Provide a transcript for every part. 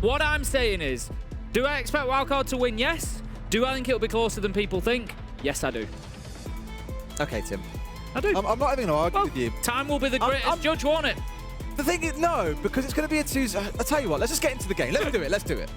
What I'm saying is, do I expect Wildcard to win? Yes. Do I think it'll be closer than people think? Yes, I do. Okay, Tim. I do. I'm not even going to argue with you. Time will be the greatest judge, won't it? The thing is, no, because it's going to be a 2. I'll tell you what, let's just get into the game. Let's do it. Let's do it.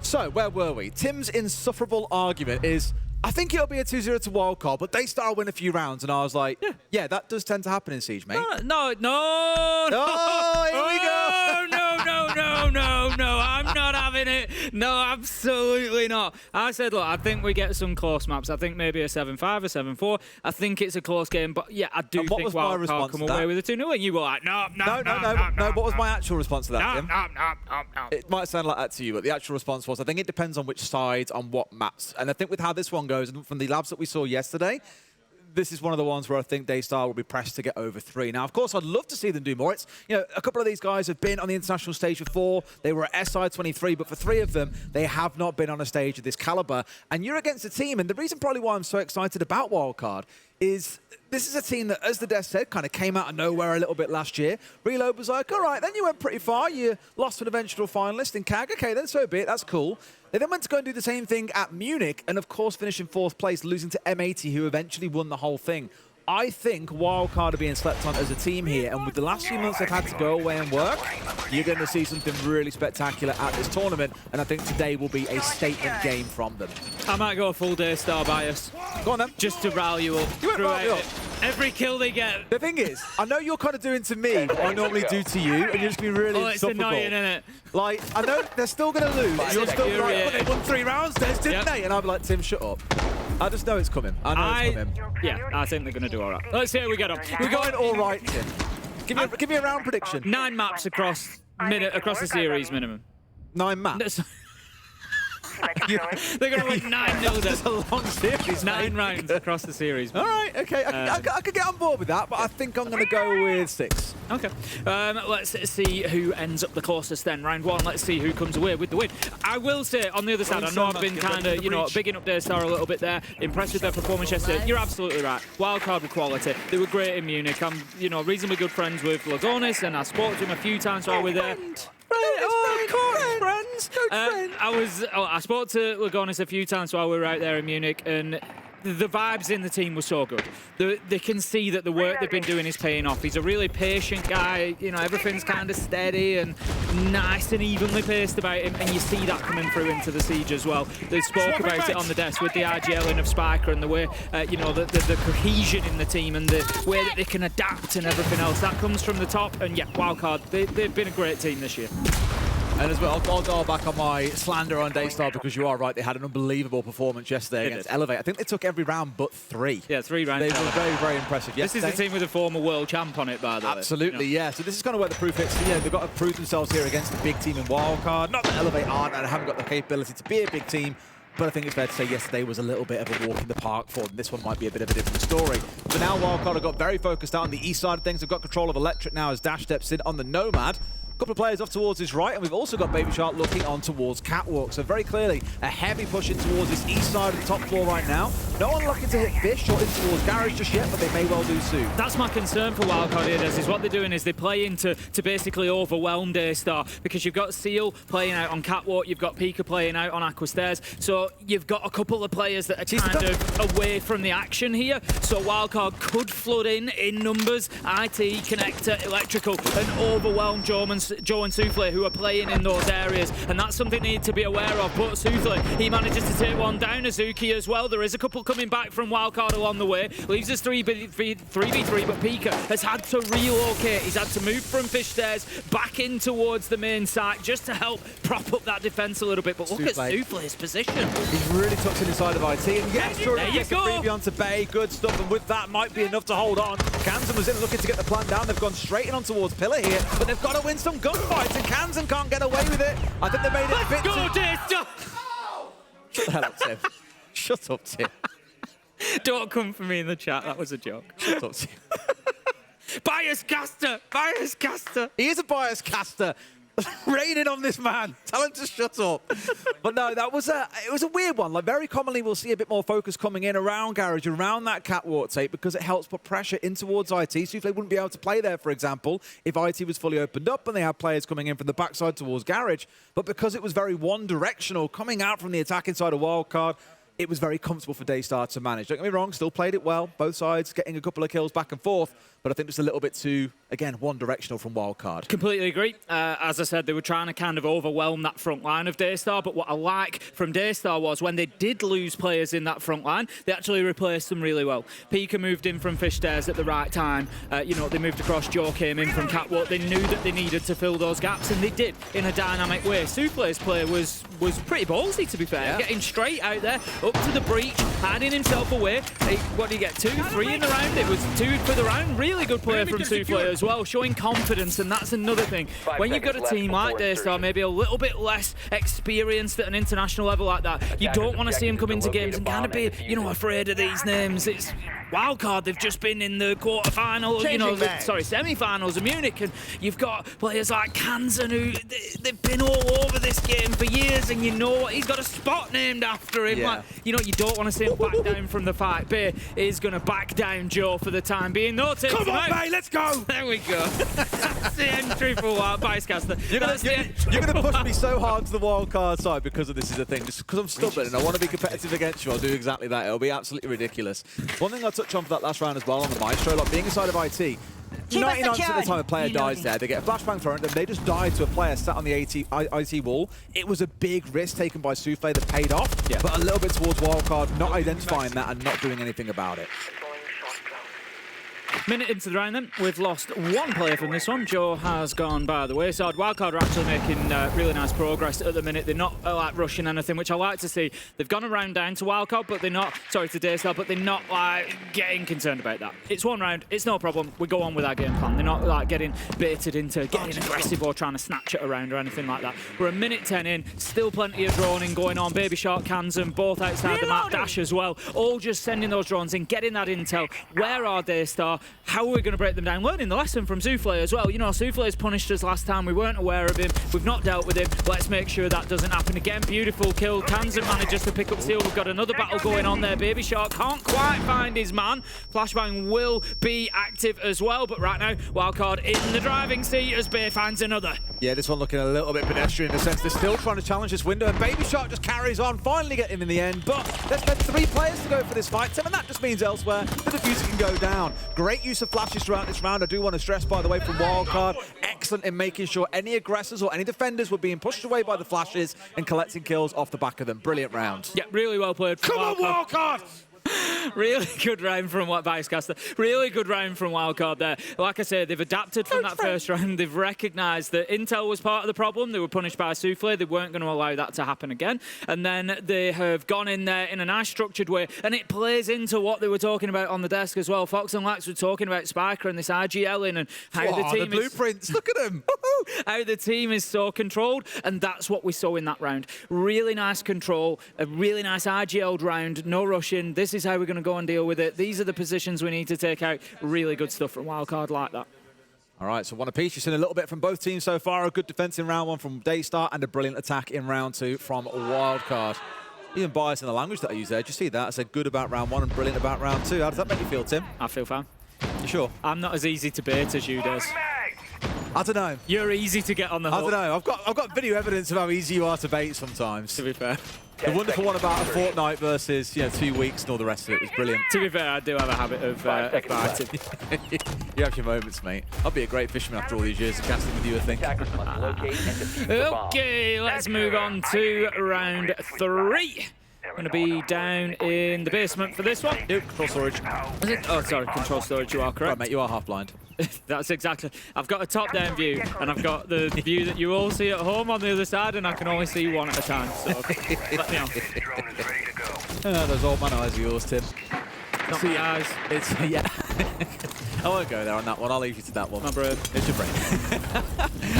So, where were we? Tim's insufferable argument is, I think it'll be a 2-0 to Wildcard, but Daystar will win a few rounds. And I was like, yeah, that does tend to happen in Siege, mate. No. Oh, here we go. No, I'm not having it. No, absolutely not. I said, look, I think we get some close maps. I think maybe a 7-5, a 7-4. I think it's a close game, but yeah, I do think Wildcard come away with a 2-0. And you were like, no. What was my actual response to that, Tim? No. It might sound like that to you, but the actual response was, I think it depends on which side, on what maps. And I think with how this one goes, and from the labs that we saw yesterday, this is one of the ones where I think Daystar will be pressed to get over 3. Now, of course, I'd love to see them do more. It's, a couple of these guys have been on the international stage before. They were at SI23, but for 3 of them, they have not been on a stage of this caliber. And you're against a team, and the reason probably why I'm so excited about Wildcard is this is a team that, as the desk said, kind of came out of nowhere a little bit last year. Reload was like, all right, then you went pretty far. You lost to an eventual finalist in CAG. Okay, then so be it. That's cool. They then went to go and do the same thing at Munich and, of course, finish in 4th place, losing to M80, who eventually won the whole thing. I think Wildcard are being slept on as a team here, and with the last few months they've had to go away and work, you're going to see something really spectacular at this tournament, and I think today will be a statement game from them. I might go full Daystar bias. Go on then. Just to rile you up. You won't rile me up. Every kill they get. The thing is, I know you're kind of doing to me what I normally do to you, and you're just being really insufferable. It's annoying, isn't it? Like, I know they're still going to lose, but you're still like, but they won 3 rounds, didn't they? And I'll be like, Tim, shut up. I just know it's coming. I know it's coming. Yeah, I think they're going to do all right. Let's see how we get on. We're going all right, Tim. Give me a round prediction. 9 maps across the series minimum. 9 maps? They're going to win 9-0. That's a long series. 9 rounds across the series. All right, okay. I could get on board with that, but I think I'm going to go with 6. Okay. Let's see who ends up the closest then. Round 1, let's see who comes away with the win. I will say, on the other side, I know I've been kind of, bigging up Daystar a little bit there. Impressed with their performance yesterday. You're absolutely right. Wildcard with quality. They were great in Munich. I'm, reasonably good friends with Lagonis, and I spoke to him a few times while we were there. I spoke to Lagonis a few times while we were out there in Munich, and the vibes in the team were so good. They can see that the work they've been doing is paying off. He's a really patient guy. Everything's kind of steady and nice and evenly paced about him, and you see that coming through into the siege as well. They spoke about it on the desk with the IGL-ing of Spiker and the way, the cohesion in the team and the way that they can adapt and everything else. That comes from the top, and yeah, Wildcard, they've been a great team this year. And as well, I'll go back on my slander on Daystar because you are right. They had an unbelievable performance yesterday against Elevate. I think they took every round but 3. Yeah, 3 rounds. They were very, very impressive yesterday. This is a team with a former world champ on it, by the way. Absolutely, yeah. So this is kind of where the proof hits. They've got to prove themselves here against the big team in Wildcard. Not that Elevate aren't and haven't got the capability to be a big team, but I think it's fair to say yesterday was a little bit of a walk in the park for them. This one might be a bit of a different story. For now, Wildcard have got very focused out on the east side of things. They've got control of Electric now as Dash steps in on the Nomad. Couple of players off towards his right, and we've also got Baby Shark looking on towards Catwalk. So very clearly, a heavy push in towards this east side of the top floor right now. No one looking to hit Fish or in towards Garage just yet, but they may well do soon. That's my concern for Wildcard here, is what they're doing is they're playing to basically overwhelm Daystar, because you've got Seal playing out on Catwalk, you've got Pika playing out on Aqua Stairs, so you've got a couple of players that are kind of away from the action here. So Wildcard could flood in numbers, IT, Connector, Electrical, and overwhelm Joe and Souffle, who are playing in those areas, and that's something they need to be aware of. But Souffle, he manages to take one down. Azuki as well. There is a couple coming back from Wildcard along the way. Leaves us 3v3, but Pika has had to relocate. He's had to move from Fish Stairs back in towards the main site just to help prop up that defense a little bit. But look at Souffle's position. He's really tucked in inside of IT, and yes, sure, there you go. Freebie onto Bay. Good stuff, and with that might be enough to hold on. Kansan was in looking to get the plan down. They've gone straight in on towards Pillar here, but they've got to win some gunfights, and Kansan can't get away with it. I think they made it a bit too... Shut the hell up, Tim. Shut up, Tim. Don't come for me in the chat, that was a joke. Shut up, Tim. Bias caster! Bias caster! He is a bias caster. Raining on this man. Tell him to shut up. But no, it was a weird one. Like, very commonly, we'll see a bit more focus coming in around Garage, around that catwalk tape, because it helps put pressure in towards IT. Soufflé wouldn't be able to play there, for example, if IT was fully opened up and they had players coming in from the backside towards Garage. But because it was very one-directional, coming out from the attacking side of Wildcard, it was very comfortable for Daystar to manage. Don't get me wrong, still played it well, both sides getting a couple of kills back and forth, but I think just a little bit too, again, one-directional from Wildcard. Completely agree. As I said, they were trying to kind of overwhelm that front line of Daystar, but what I like from Daystar was when they did lose players in that front line, they actually replaced them really well. Pika moved in from Fish Stairs at the right time. You know, they moved across, Joe came in from Catwalk. They knew that they needed to fill those gaps, and they did in a dynamic way. Soufflé's play was pretty ballsy, to be fair. Yeah. Getting straight out there, up to the breach, hiding himself away. What did he get, 2, 3 in the round? It was 2 for the round. Really good play from Soufflé as well, showing confidence, and that's another thing. When you've got a team like Daystar, maybe a little bit less experienced at an international level like that, you don't want to see them come into games and kind of be, you know, afraid of these names. It's Wildcard, they've just been in the quarterfinals, semi-finals of Munich, and you've got players like Kansan who they've been all over this game for years, and you know he's got a spot named after him. Yeah. Like, you know, you don't want to see him back down from the fight. Bay is going to back down Joe for the time being. No, Come on, Bay, let's go! There we go. That's the entry for Vicecaster. You're going to push me so hard to the Wildcard side because of this is the thing. Just because I'm stubborn and I want to be competitive against you, I'll do exactly that. It'll be absolutely ridiculous. One thing I'll touch on for that last round as well on the Maestro, like being inside of IT, 99% of the time a player dies there, they get a flashbang thrown at them, they just died to a player sat on the IT wall. It was a big risk taken by Soufflé that paid off, but a little bit towards Wildcard, not identifying that and not doing anything about it. Minute into the round then, we've lost one player from this one. Joe has gone by the wayside. Wildcard are actually making really nice progress at the minute. They're not like rushing anything, which I like to see. They've gone a round down to Wildcard, but they're not, sorry, to Daystar, but they're not like getting concerned about that. It's one round, it's no problem. We go on with our game plan. They're not like getting baited into getting aggressive or trying to snatch it around or anything like that. We're a minute 10 in, still plenty of droning going on. Baby Shark, Kansan, both outside the map, Dash as well. All just sending those drones in, getting that intel. Where are Daystar? How are we going to break them down? Learning the lesson from Soufflé as well. You know, Soufflé's punished us last time. We weren't aware of him. We've not dealt with him. Let's make sure that doesn't happen again. Beautiful kill. Kansan manages to pick up Seal. We've got another battle going on there. Baby Shark can't quite find his man. Flashbang will be active as well, but right now, Wildcard in the driving seat as Bay finds another. Yeah, this one looking a little bit pedestrian in the sense they're still trying to challenge this window, and Baby Shark just carries on, finally get him in the end, but there's been 3 players to go for this fight, Tim, and that just means elsewhere the diffuser can go down. Great use of flashes throughout this round. I do want to stress, by the way, from Wildcard, excellent in making sure any aggressors or any defenders were being pushed away by the flashes and collecting kills off the back of them. Brilliant round. Yeah, really well played. Come on, Wildcard! Really good round from Vicecaster. Really good round from Wildcard there. Like I said, they've adapted from that first round. They've recognised that Intel was part of the problem. They were punished by Soufflé. They weren't going to allow that to happen again. And then they have gone in there in a nice structured way. And it plays into what they were talking about on the desk as well. Fox and Lax were talking about Spiker and this IGL in and how the team the blueprints. Look at them. How the team is so controlled. And that's what we saw in that round. Really nice control. A really nice IGL'd round. No rushing. This is how we're going to go and deal with it. These are the positions we need to take out. Really good stuff from Wildcard like that. All right, so one apiece. You've seen a little bit from both teams so far. A good defense in round 1 from Daystar and a brilliant attack in round 2 from Wildcard. Even biased in the language that I use there. Did you see that? I said good about round 1 and brilliant about round 2. How does that make you feel, Tim? I feel fine. You sure? I'm not as easy to bait as you, Des. I don't know. You're easy to get on the hook. I don't know. I've got video evidence of how easy you are to bait sometimes. To be fair. The wonderful one about a fortnight versus 2 weeks and all the rest of it was brilliant. To be fair, I do have a habit of biting. You have your moments, mate. I'll be a great fisherman after all these years of casting with you, I think. Okay, let's move on to round 3. Going to be down in the basement for this one. Nope, control storage. Is it? Oh, sorry, control storage, you are correct. Right, mate, you are half blind. That's exactly. I've got a top-down view, and I've got the view that you all see at home on the other side, and I can only see one at a time, so let me on. Those old man eyes of yours, Tim. Not my eyes. It's, yeah. I won't go there on that one. I'll leave you to that one. My brain. It's your brain.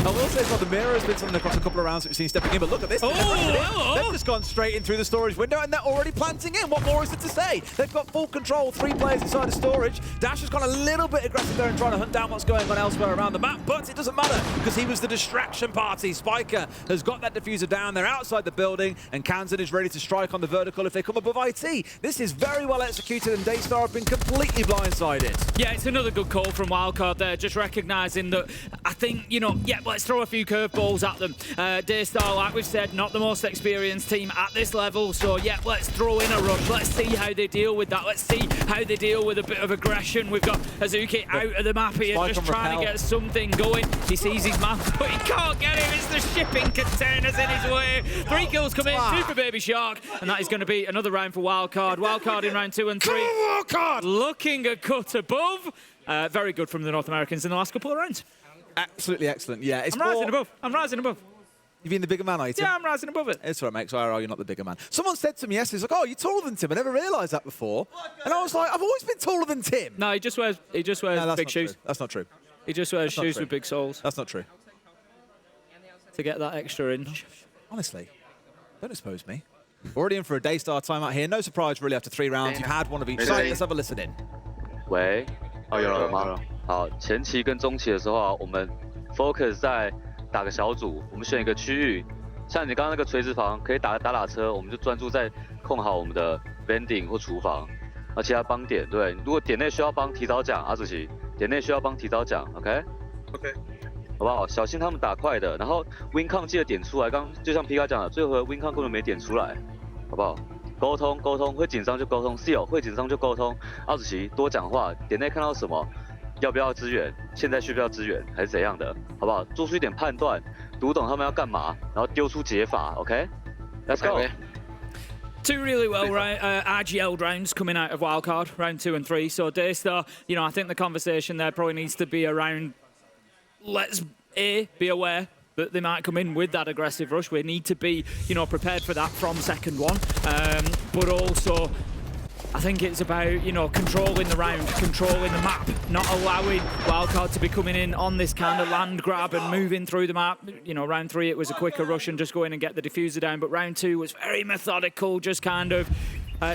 I will say as well, the mirror has been something across a couple of rounds that we've seen stepping in, but look at this. They've just gone straight in through the storage window, and they're already planting in. What more is there to say? They've got full control, 3 players inside the storage. Dash has gone a little bit aggressive there and trying to hunt down what's going on elsewhere around the map, but it doesn't matter because he was the distraction party. Spiker has got that diffuser down there outside the building, and Kansan is ready to strike on the vertical if they come above IT. This is very well executed, and Daystar have been completely blindsided. Yeah, it's another good call from Wildcard there, just recognising that I think, you know, yeah, let's throw a few curveballs at them. Daystar, like we've said, not the most experienced team at this level, so yeah, let's throw in a rush. Let's see how they deal with that. Let's see how they deal with a bit of aggression. We've got Azuki out of the map here, just trying to get something going. He sees his man, but he can't get him. It's the shipping containers in his way. 3 kills come in, 2 for Baby Shark, and that is going to be another round for Wildcard. Wildcard in round 2 and 3. Wildcard! Looking a cut above. Very good from the North Americans in the last couple of rounds. Absolutely excellent, yeah. I'm rising above. I'm rising above. You've been the bigger man, are you, Tim? Yeah, I'm rising above it. It's all right, mate, so you're not the bigger man. Someone said to me yesterday, he's like, oh, you're taller than Tim. I never realised that before. And I was like, I've always been taller than Tim. No, he just wears big shoes. True. That's not true. He just wears shoes with big soles. That's not true. To get that extra inch. Honestly, don't expose me. We're already in for a Daystar timeout here. No surprise, really, after 3 rounds. You've had one of each side. Let's have a listen in. 喂，哦，有了吗？好，前期跟中期的时候啊，我们 focus 在打个小组，我们选一个区域，像你刚刚那个垂直房，可以打车，我们就专注在控好我们的 vending 或厨房，而其他帮点，对，如果点内需要帮，提早讲，阿主席，点内需要帮提早讲 ，OK， 好不好？小心他们打快的，然后 win con 记得点出来，刚就像皮卡讲的，最后 win con 根本没点出来，好不好？ 沟通，会紧张就沟通 ，Seal 会紧张就沟通。奥子琪多讲话，点内看到什么，要不要支援？现在需不要支援，还是怎样的？好不好？做出一点判断，读懂他们要干嘛，然后丢出解法。OK，Let's go。 2 really well RGL rounds coming out of Wildcard, round 2 and 3. So Daystar, you know, I think the conversation there probably needs to be around, let's be aware that they might come in with that aggressive rush. We need to be, you know, prepared for that from second one. But also, I think it's about, you know, controlling the round, controlling the map, not allowing Wildcard to be coming in on this kind of land grab and moving through the map. You know, round 3 it was a quicker rush and just go in and get the diffuser down, but round 2 was very methodical, just kind of,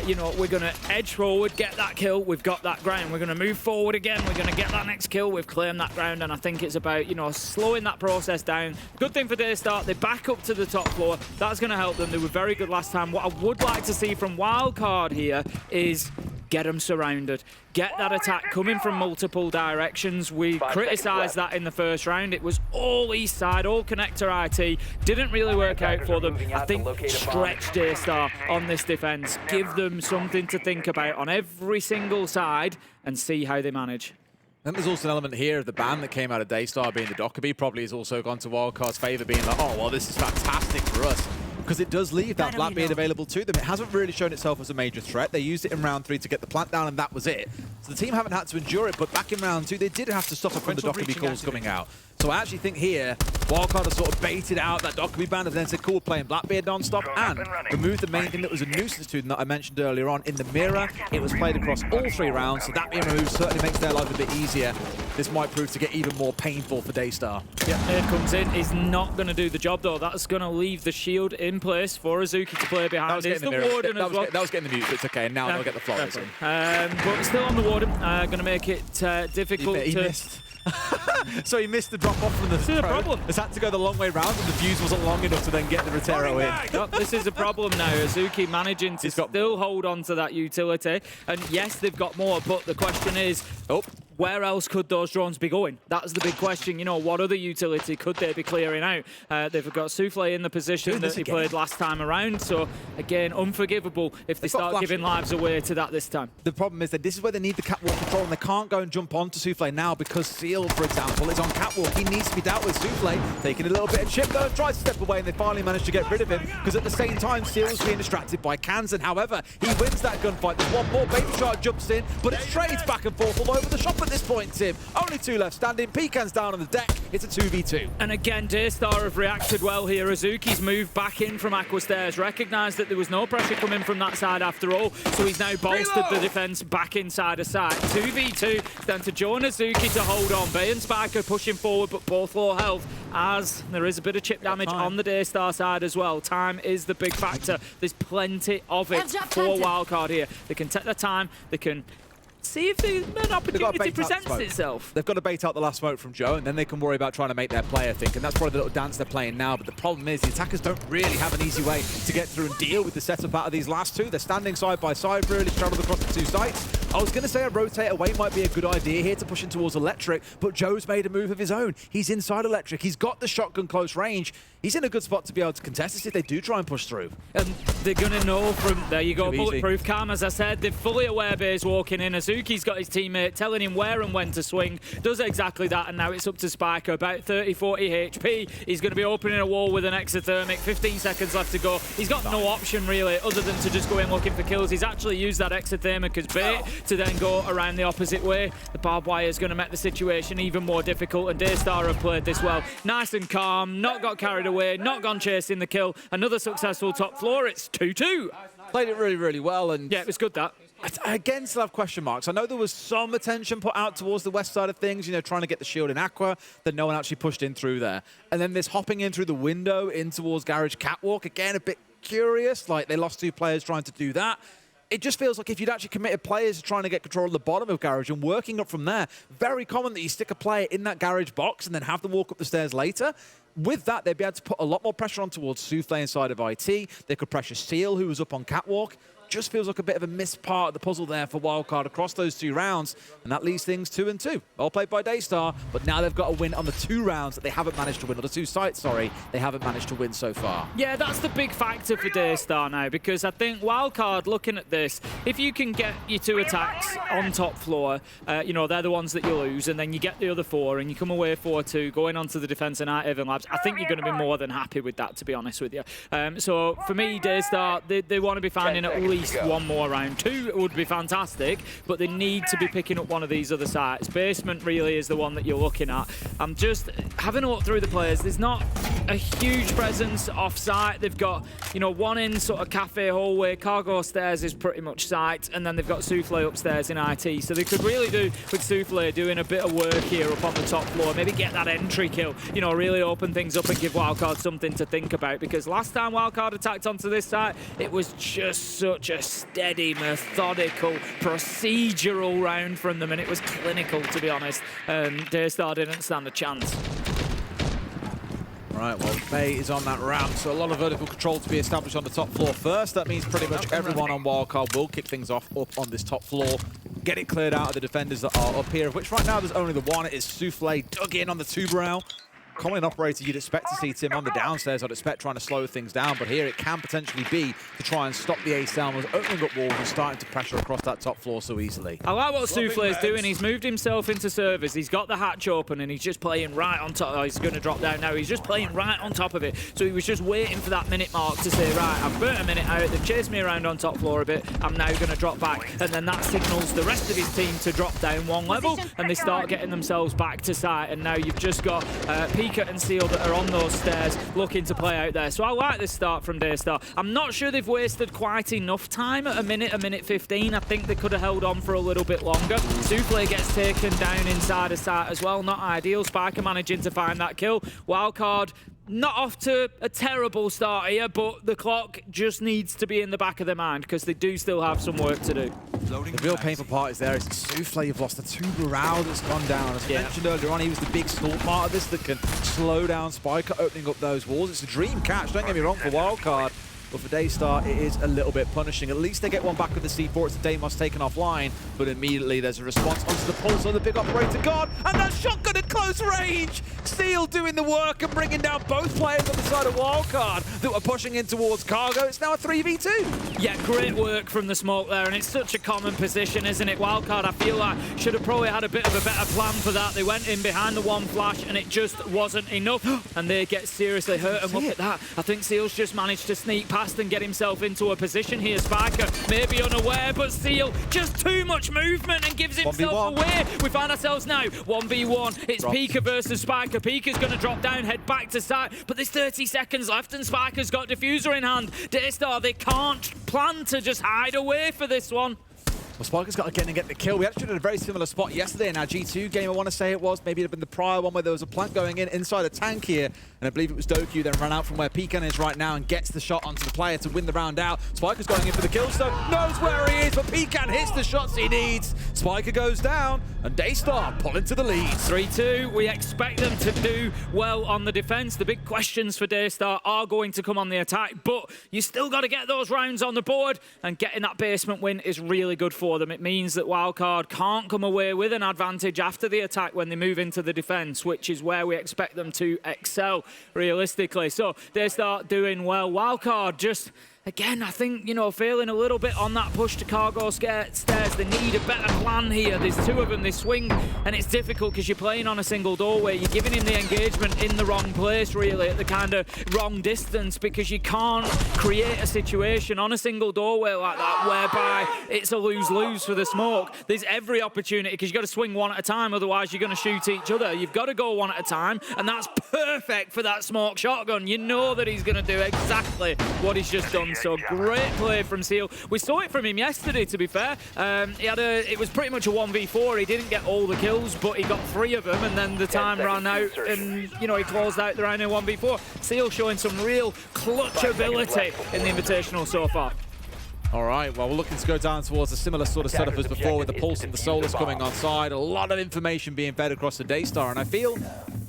you know, we're going to edge forward, get that kill, we've got that ground. We're going to move forward again, we're going to get that next kill, we've claimed that ground, and I think it's about, you know, slowing that process down. Good thing for Daystar, they back up to the top floor. That's going to help them. They were very good last time. What I would like to see from Wildcard here is get them surrounded. Get that attack coming from multiple directions. We criticised that in the first round. It was all east side, all connector IT. Didn't really work out for them. I think stretch Daystar on this defence. Give them something to think about on every single side and see how they manage. I think there's also an element here of the ban that came out of Daystar being the Dockerby probably has also gone to Wildcard's favour, being like, oh, well, this is fantastic for us. Because it does leave that Blackbeard available to them. It hasn't really shown itself as a major threat. They used it in round 3 to get the plant down, and that was it. So the team haven't had to endure it, but back in round 2, they did have to suffer from the Dockerby calls coming out. So I actually think here, Wildcard has sort of baited out that Dockerby ban and then said, cool, we're playing Blackbeard non-stop, and removed the main thing that was a nuisance to them that I mentioned earlier on. In the mirror, it was played across all 3 rounds, so that being removed certainly makes their life a bit easier. This might prove to get even more painful for Daystar. Yeah, Nade comes in. He's not going to do the job, though. That's going to leave the shield in place for Azuki to play behind. It's the Warden as well. That was getting the mute, but it's okay. Now they'll get the flowers in. But still on the Warden. Going to make it difficult he missed. So he missed the drop off from the This is a problem. Has had to go the long way round, and the fuse wasn't long enough to then get the Rotero in. No, this is a problem now. Azuki managing to still hold on to that utility. And yes, they've got more, but the question is, where else could those drones be going? That's the big question. You know, what other utility could they be clearing out? They've got Souffle in the position that he played last time around. So, again, unforgivable if they start giving lives away to that this time. The problem is that this is where they need the catwalk control, and they can't go and jump onto Souffle now because Seal, for example, is on catwalk. He needs to be dealt with. Souffle taking a little bit of chip, though, tries to step away, and they finally managed to get rid of him because at the same time, Seal's being distracted by Kansan. However, he wins that gunfight. There's one more. Baby Shark jumps in, but it's trades back and forth all over the shop at this point, Tim. Only 2 left standing. Pecan's down on the deck. It's a 2v2. And again, Daystar have reacted well here. Azuki's moved back in from Aqua Stairs, recognised that there was no pressure coming from that side after all, so he's now bolstered the defence back inside a side. 2v2, it's down to Joe and Azuki to hold on. Bay and Spiker pushing forward, but both low health, as there is a bit of chip damage on the Daystar side as well. Time is the big factor. There's plenty of it for Wildcard here. They can take their time, they can see if an opportunity presents itself. They've got to bait out the last smoke from Joe, and then they can worry about trying to make their play, I think. And that's probably the little dance they're playing now. But the problem is the attackers don't really have an easy way to get through and deal with the setup out of these last two. They're standing side by side, really straddled across the 2 sites. I was going to say a rotate away might be a good idea here to push in towards Electric, but Joe's made a move of his own. He's inside Electric. He's got the shotgun close range. He's in a good spot to be able to contest this if they do try and push through. And they're going to know from, there you go, bulletproof cam, as I said. They're fully aware Bay's walking in. Azuki's got his teammate telling him where and when to swing. Does exactly that, and now it's up to Spiker. About 30, 40 HP. He's going to be opening a wall with an exothermic. 15 seconds left to go. He's got no option, really, other than to just go in looking for kills. He's actually used that exothermic as bait to then go around the opposite way. The barbed wire is going to make the situation even more difficult, and Daystar have played this well. Nice and calm, not got carried away, not gone chasing the kill. Another successful top floor. It's 2-2. Played it really, really well. And yeah, it was good, that. I again still have question marks. I know there was some attention put out towards the west side of things, you know, trying to get the shield in Aqua, that no one actually pushed in through there. And then this hopping in through the window in towards Garage Catwalk, again, a bit curious. Like, they lost 2 players trying to do that. It just feels like if you'd actually committed players to trying to get control of the bottom of Garage and working up from there, very common that you stick a player in that Garage box and then have them walk up the stairs later. With that, they'd be able to put a lot more pressure on towards Souffle inside of IT. They could pressure Seal, who was up on Catwalk. Just feels like a bit of a missed part of the puzzle there for Wildcard across those 2 rounds, and that leaves things 2-2. Well played by Daystar, but now they've got to win on the 2 rounds that they haven't managed to win, or the 2 sites, sorry, they haven't managed to win so far. Yeah, that's the big factor for Daystar now, because I think Wildcard, looking at this, if you can get your 2 attacks on top floor, you know, they're the ones that you lose, and then you get the other 4, and you come away 4-2, going on to the defense and Art Evan Labs, I think you're going to be more than happy with that, to be honest with you. So for me, Daystar, they want to be finding at least 1 more round. 2 would be fantastic, but they need to be picking up one of these other sites. Basement really is the one that you're looking at. I'm just having a look through the players. There's not a huge presence off site. They've got, you know, one in sort of cafe hallway. Cargo stairs is pretty much site, and then they've got Souffle upstairs in IT. So they could really do with Souffle doing a bit of work here up on the top floor. Maybe get that entry kill, you know, really open things up and give Wildcard something to think about, because last time Wildcard attacked onto this site, it was just such a steady, methodical, procedural round from them, and it was clinical, to be honest. Daystar didn't stand a chance. Right, well, Bay is on that ramp, so a lot of vertical control to be established on the top floor first. That means pretty much everyone on Wildcard will kick things off up on this top floor, get it cleared out of the defenders that are up here, of which right now there's only the one. It is Souffle dug in on the Tuberow. Common operator you'd expect to see Tim on the downstairs. I'd expect trying to slow things down, but here it can potentially be to try and stop the Ace Downwards, opening up walls and starting to pressure across that top floor so easily. I like what Souffle is doing. He's moved himself into service. He's got the hatch open and he's just playing right on top. Oh, he's going to drop down now. He's just playing right on top of it. So he was just waiting for that minute mark to say, right, I've burnt a minute out. They've chased me around on top floor a bit. I'm now going to drop back. And then that signals the rest of his team to drop down 1 level, and they start getting themselves back to site. And now you've just got Pika and Seal that are on those stairs looking to play out there. So I like this start from Daystar. I'm not sure they've wasted quite enough time at a minute 15. I think they could have held on for a little bit longer. Souffle gets taken down inside a site as well. Not ideal. Spiker managing to find that kill. Wildcard not off to a terrible start here, but the clock just needs to be in the back of their mind, because they do still have some work to do. The real painful part is there is Souffle. You've lost the Tuberow that's gone down. As I mentioned earlier on, he was the big stall part of this that can slow down Spiker opening up those walls. It's a dream catch, don't get me wrong, for Wildcard. But for Daystar, it is a little bit punishing. At least they get one back with the C4. It's the Deimos taken offline, but immediately there's a response onto the pulse of the big operator gone, and that shotgun at close range! Seal doing the work and bringing down both players on the side of Wildcard that were pushing in towards Cargo. It's now a 3v2. Yeah, great work from the smoke there, and it's such a common position, isn't it? Wildcard, I feel like, should have probably had a bit of a better plan for that. They went in behind the one flash, and it just wasn't enough, and they get seriously hurt, and look at that. I think Seal's just managed to sneak past fast and get himself into a position here. Spiker maybe unaware, but Seal just too much movement and gives himself away. We find ourselves now 1v1. It's Pika versus Spiker. Pika's going to drop down, head back to side, but there's 30 seconds left and Spiker's got Diffuser in hand. Daystar, they can't plan to just hide away for this one. Well, Spiker's got to get the kill. We actually did a very similar spot yesterday in our G2 game, I want to say it was. Maybe it had been the prior one where there was a plant going in inside a tank here. And I believe it was Doku then ran out from where Pekan is right now and gets the shot onto the player to win the round out. Spiker's going in for the kill, so knows where he is, but Pekan hits the shots he needs. Spiker goes down, and Daystar pull into the lead. 3-2. We expect them to do well on the defense. The big questions for Daystar are going to come on the attack, but you still got to get those rounds on the board, and getting that basement win is really good for them. It means that Wildcard can't come away with an advantage after the attack when they move into the defense, which is where we expect them to excel realistically. So they start doing well. Wildcard just, again, I think, you know, failing a little bit on that push to cargo stairs. They need a better plan here. There's two of them, they swing, and it's difficult because you're playing on a single doorway. You're giving him the engagement in the wrong place, really, at the kind of wrong distance, because you can't create a situation on a single doorway like that whereby it's a lose-lose for the smoke. There's every opportunity because you've got to swing one at a time, otherwise you're going to shoot each other. You've got to go one at a time, and that's perfect for that smoke shotgun. You know that he's going to do exactly what he's just done. So great play from Seal. We saw it from him yesterday, to be fair. It was pretty much a 1v4. He didn't get all the kills, but he got 3 of them, and then the time ran out, and, you know, he closed out the round in 1v4. Seal showing some real clutch ability in the Invitational so far. All right, well, we're looking to go down towards a similar sort of setup as before with the Pulse and the Solus coming on side. A lot of information being fed across the Daystar, and I feel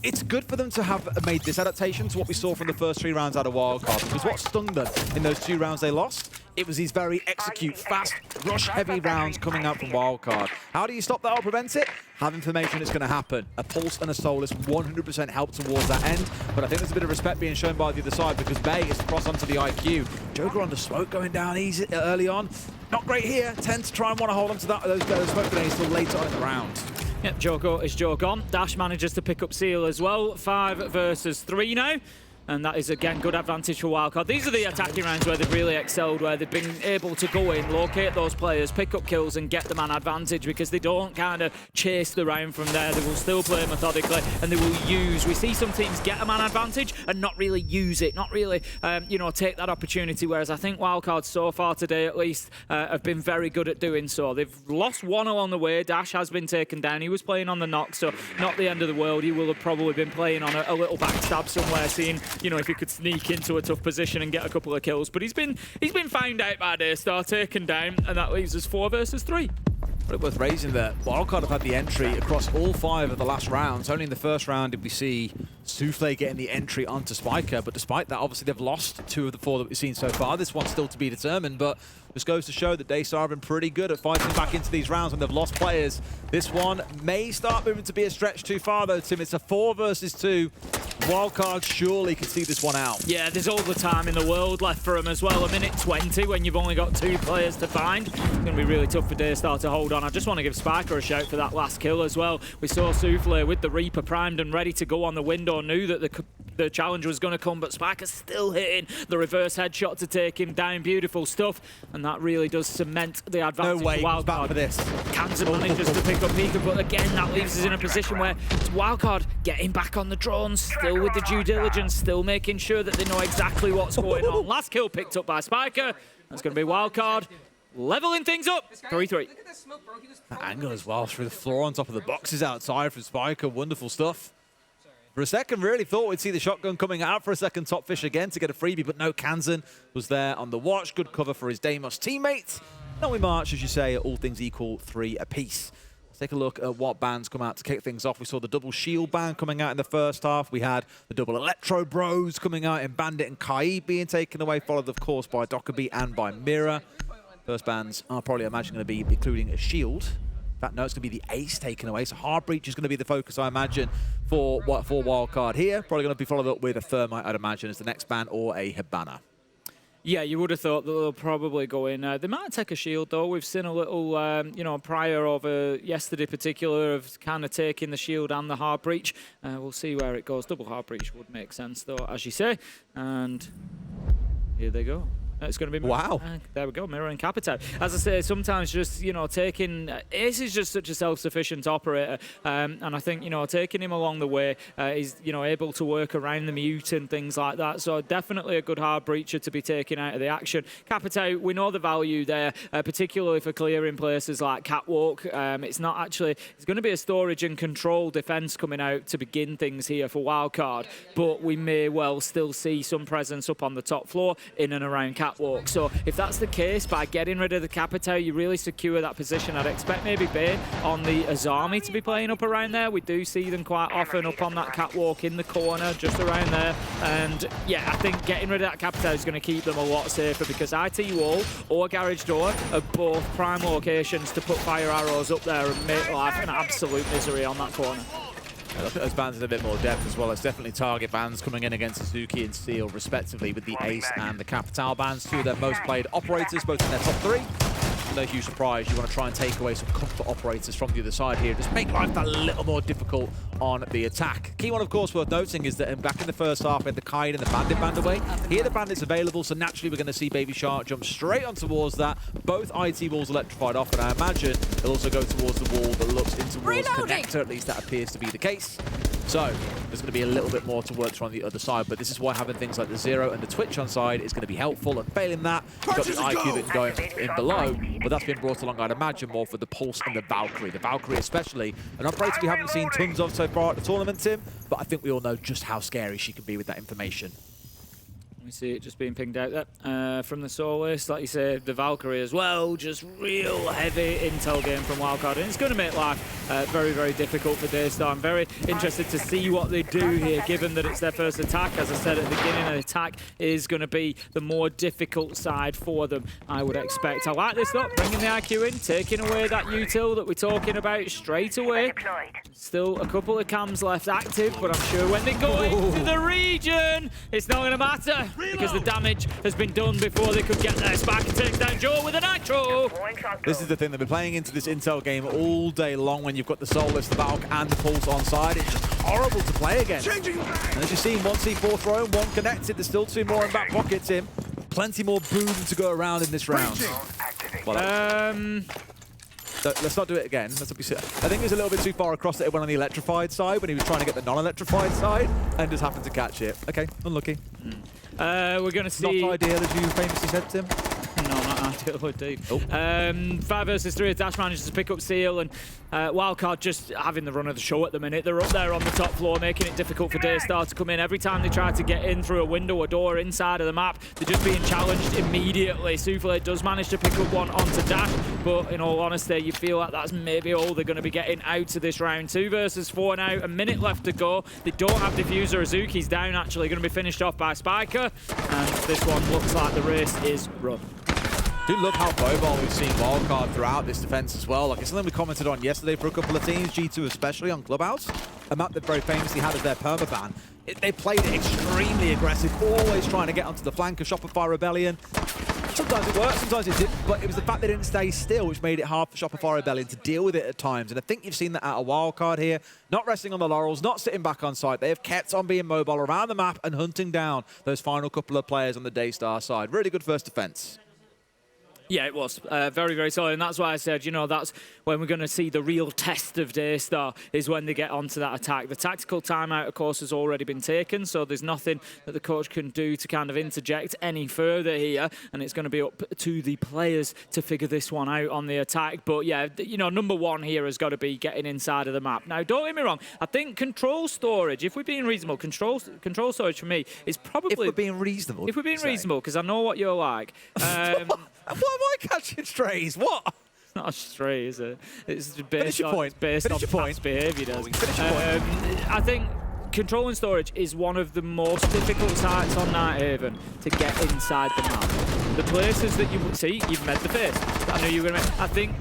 it's good for them to have made this adaptation to what we saw from the first 3 rounds out of Wildcard, because what stung them in those 2 rounds they lost, it was these very execute, fast, rush-heavy rounds coming out from Wildcard. How do you stop that or prevent it? Have information it's going to happen. A Pulse and a Solus 100% help towards that end, but I think there's a bit of respect being shown by the other side because Bay is cross onto the IQ. Joker on the smoke going down easy early on. Not great here. Tend to try and want to hold on to those smoke grenades till later on in the round. Yep, Joko is Joe gone. Dash manages to pick up Seal as well. 5 versus 3 now. And that is, again, good advantage for Wildcard. These are the attacking rounds where they've really excelled, where they've been able to go in, locate those players, pick up kills and get the man advantage, because they don't kind of chase the round from there. They will still play methodically, and they will use. We see some teams get a man advantage and not really use it, not really, you know, take that opportunity, whereas I think Wildcard so far today, at least, have been very good at doing so. They've lost 1 along the way. Dash has been taken down. He was playing on the knock, so not the end of the world. He will have probably been playing on a little backstab somewhere, seeing, you know, if he could sneak into a tough position and get a couple of kills. But he's been found out by Daystar, taken down, and that leaves us 4 versus 3. But it worth raising that Wildcard have had the entry across all 5 of the last rounds. Only in the first round did we see Souffle getting the entry onto Spiker, but despite that, obviously they've lost 2 of the 4 that we've seen so far. This one's still to be determined, but this goes to show that Daystar have been pretty good at fighting back into these rounds when they've lost players. This one may start moving to be a stretch too far though, Tim. It's a 4 versus 2. Wildcard surely can see this one out. Yeah, there's all the time in the world left for him as well. 1:20 when you've only got 2 players to find. It's going to be really tough for Daystar to hold on. I just want to give Spiker a shout for that last kill as well. We saw Souffle with the Reaper primed and ready to go on the window, knew that the challenge was going to come, but Spiker's still hitting the reverse headshot to take him down. Beautiful stuff, and that really does cement the advantage. No way, for Wildcard. back for this. Kansan manages to pick up Pika, but again, that leaves us in a position where it's Wildcard getting back on the drones, still with the due diligence, still making sure that they know exactly what's going on. Last kill picked up by Spiker. That's going to be Wildcard leveling things up. 3-3. That angle as well through the floor on top of the boxes outside from Spiker. Wonderful stuff. For a second, really thought we'd see the shotgun coming out for a second top fish again to get a freebie, but no, Kansan was there on the watch. Good cover for his Deimos teammates. Now we march, as you say, all things equal, 3 apiece. Let's take a look at what bans come out to kick things off. We saw the double shield ban coming out in the first half. We had the double Electro Bros coming out in Bandit and Kai being taken away, followed, of course, by Dockerby and by Mira. First bans are probably, I imagine, going to be including a shield. In fact, no, it's going to be the ace taken away. So Hard Breach is going to be the focus, I imagine, for Wildcard here. Probably going to be followed up with a Thermite, I'd imagine, as the next ban, or a Hibana. Yeah, you would have thought that they'll probably go in. They might take a shield, though. We've seen a little, you know, prior over yesterday particular of kind of taking the shield and the Hard Breach. We'll see where it goes. Double Hard Breach would make sense, though, as you say. And here they go. It's going to be Wow. There we go, Mirror and Capito. As I say, sometimes just taking Ace is just such a self-sufficient operator, and I think taking him along the way, he's able to work around the mute and things like that. So definitely a good hard breacher to be taken out of the action. Capito, we know the value there, particularly for clearing places like Catwalk. It's not actually. It's going to be a storage and control defense coming out to begin things here for Wildcard, but we may well still see some presence up on the top floor in and around Catwalk. So if that's the case, by getting rid of the Capito, you really secure that position. I'd expect maybe Bay on the Azami to be playing up around there. We do see them quite often up on that Catwalk in the corner, just around there. And yeah, I think getting rid of that Capito is going to keep them a lot safer, because IT Wall or Garage Door are both prime locations to put fire arrows up there and make life an absolute misery on that corner. Look at those bans in a bit more depth as well. It's definitely target bans coming in against Suzuki and Steel, respectively, with the Ace and the Capital bans, two of their most played operators, both in their top 3. No huge surprise, you want to try and take away some comfort operators from the other side here. Just make life that little more difficult on the attack. Key one, of course, worth noting is that back in the first half, we had the Kaid and the Bandit banned away. Here the Bandit's available, so naturally we're going to see Baby Shark jump straight on towards that. Both IT walls electrified off, and I imagine they'll also go towards the wall that looks in towards Connector. At least that appears to be the case. So there's going to be a little bit more to work through on the other side, but this is why having things like the Zero and the Twitch on side is going to be helpful, and failing that, you've got the IQ that can go in below, but that's been brought along, I'd imagine, more for the Pulse and the Valkyrie. The Valkyrie especially, an operator we haven't seen tons of so far at the tournament, Tim, but I think we all know just how scary she can be with that information. We see it just being pinged out there from the Solace. Like you say, the Valkyrie as well. Just real heavy intel game from Wildcard. And it's going to make life very, very difficult for Daystar. I'm very interested to see what they do here, given that it's their first attack. As I said at the beginning, an attack is going to be the more difficult side for them, I would expect. I like this though, bringing the IQ in, taking away that util that we're talking about straight away. Still a couple of cams left active, but I'm sure when they go into the region, it's not going to matter. Because the damage has been done before they could get there. Sparky takes down Joe with a nitro. This is the thing, they've been playing into this intel game all day long when you've got the Soulless, the Valk, and the Pulse on side. It's just horrible to play against. And as you've seen, one C4 thrown, one connected. There's still 2 more in back pockets, Tim. Plenty more boom to go around in this round. Well, let's not do it again. Let's not be silly. I think he was a little bit too far across that it went on the electrified side when he was trying to get the non-electrified side and just happened to catch it. Okay, unlucky. We're going to see... Not ideal, as you famously said, Tim. No, not ideal indeed. Oh. 5 versus 3 as Dash manages to pick up Seal, and Wildcard just having the run of the show at the minute. They're up there on the top floor, making it difficult for Daystar to come in. Every time they try to get in through a window or door inside of the map, they're just being challenged immediately. Souffle does manage to pick up one onto Dash, but in all honesty, you feel like that's maybe all they're going to be getting out of this round. 2 versus 4 now, a minute left to go. They don't have Diffuser. Azuki's down, actually, going to be finished off by Spiker, and this one looks like the race is run. I do love how mobile we've seen Wildcard throughout this defense as well. Like, it's something we commented on yesterday for a couple of teams, G2 especially on Clubhouse, a map that very famously had as their permaban. They played it extremely aggressive, always trying to get onto the flank of Shopify Rebellion. Sometimes it worked, sometimes it didn't, but it was the fact they didn't stay still which made it hard for Shopify Rebellion to deal with it at times. And I think you've seen that out of Wildcard here, not resting on the laurels, not sitting back on site. They have kept on being mobile around the map and hunting down those final couple of players on the Daystar side. Really good first defense. Yeah, it was very, very solid, and that's why I said, that's when we're going to see the real test of Daystar, is when they get onto that attack. The tactical timeout, of course, has already been taken, so there's nothing that the coach can do to kind of interject any further here, and it's going to be up to the players to figure this one out on the attack. But yeah, number one here has got to be getting inside of the map. Now, don't get me wrong, I think control storage, if we're being reasonable, control storage for me is probably... If we're being reasonable. If we're being reasonable, because I know what you're like. What am I catching strays? What? It's not a stray, is it? It's based on past behaviour, does. Finish your point. I think control and storage is one of the most difficult sites on Nighthaven to get inside the map. The places that you would see, you've made the face. I knew you were going to make. I think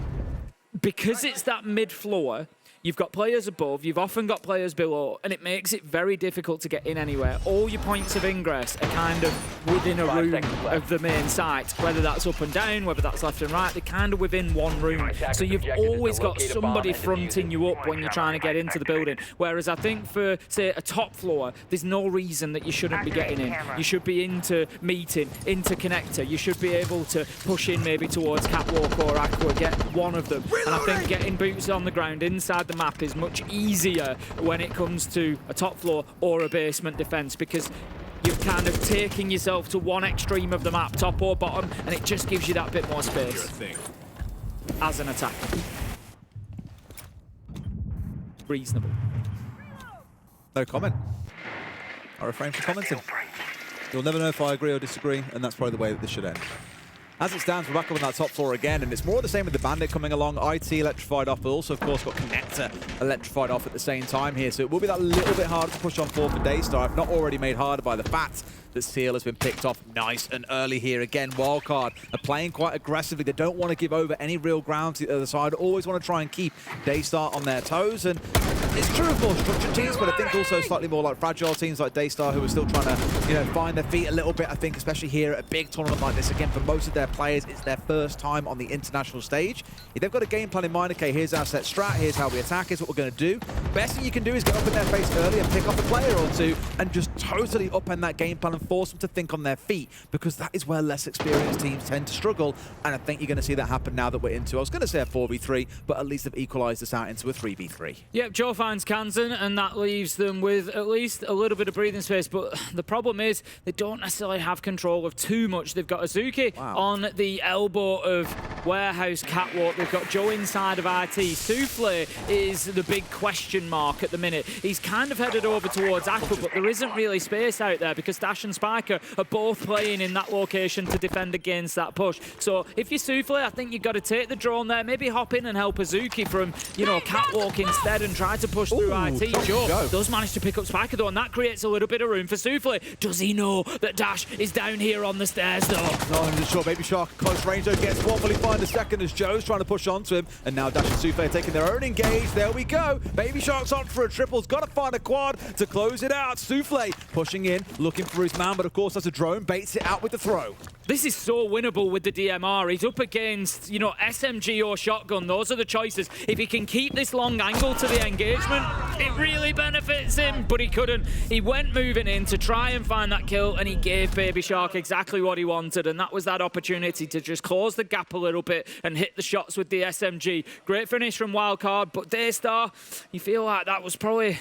because it's that mid-floor, You've got players above, you've often got players below, and it makes it very difficult to get in anywhere. All your points of ingress are kind of within a room of the main site, whether that's up and down, whether that's left and right, they're kind of within one room. So you've always got somebody fronting you up when you're trying to get into the building. Whereas I think for, say, a top floor, there's no reason that you shouldn't be getting in. You should be into meeting, into connector. You should be able to push in maybe towards Catwalk or Aqua, get one of them. And I think getting boots on the ground inside the map is much easier when it comes to a top floor or a basement defense, because you're kind of taking yourself to one extreme of the map, top or bottom, and it just gives you that bit more space as an attacker. Reasonable. No comment. I refrain from commenting. You'll never know if I agree or disagree, and that's probably the way that this should end. As it stands, we're back up on that top floor again, and it's more of the same with the Bandit coming along. IT electrified off, but also, of course, got Connector electrified off at the same time here. So it will be that little bit harder to push on forward for Daystar, if not already made harder by the fact that Seal has been picked off nice and early here. Again, Wildcard are playing quite aggressively. They don't want to give over any real ground to the other side. Always want to try and keep Daystar on their toes. And it's true of more structured teams, but I think also slightly more like fragile teams like Daystar, who are still trying to, you know, find their feet a little bit. I think, especially here at a big tournament like this. Again, for most of their players, it's their first time on the international stage. If they've got a game plan in mind, okay, here's our set strat, here's how we attack, here's what we're going to do. Best thing you can do is get up in their face early and pick off a player or two and just totally upend that game plan and force them to think on their feet, because that is where less experienced teams tend to struggle. And I think you're going to see that happen now that we're into, I was going to say a 4v3, but at least they've equalized this out into a 3v3. Yep, Joe finds Kansan, and that leaves them with at least a little bit of breathing space. But the problem is they don't necessarily have control of too much. They've got Azuki on the elbow of Warehouse Catwalk. They've got Joe inside of IT. Souffle is the big question mark at the minute. He's kind of headed over towards Aqua, but there isn't really space out there because Dash and Spiker are both playing in that location to defend against that push. So if you're Souffle, I think you've got to take the drone there, maybe hop in and help Azuki from, you know, Catwalk instead and try to push through IT. Joe does manage to pick up Spiker though, and that creates a little bit of room for Souffle. Does he know that Dash is down here on the stairs though? Not 100% sure. Baby Shark close range though, gets one. Will he find a second as Joe's trying to push onto him? And now Dash and Souffle are taking their own engage. There we go. Baby Shark's on for a triple. He's got to find a quad to close it out. Souffle pushing in, looking for his man, but of course that's a drone. Baits it out with the throw. This is so winnable with the DMR. He's up against, you know, SMG or shotgun. Those are the choices. If he can keep this long angle to the engagement, it really benefits him, but he couldn't. He went moving in to try and find that kill, and he gave Baby Shark exactly what he wanted, and that was that opportunity to just close the gap a little bit and hit the shots with the SMG. Great finish from Wildcard, but Daystar, you feel like that was probably,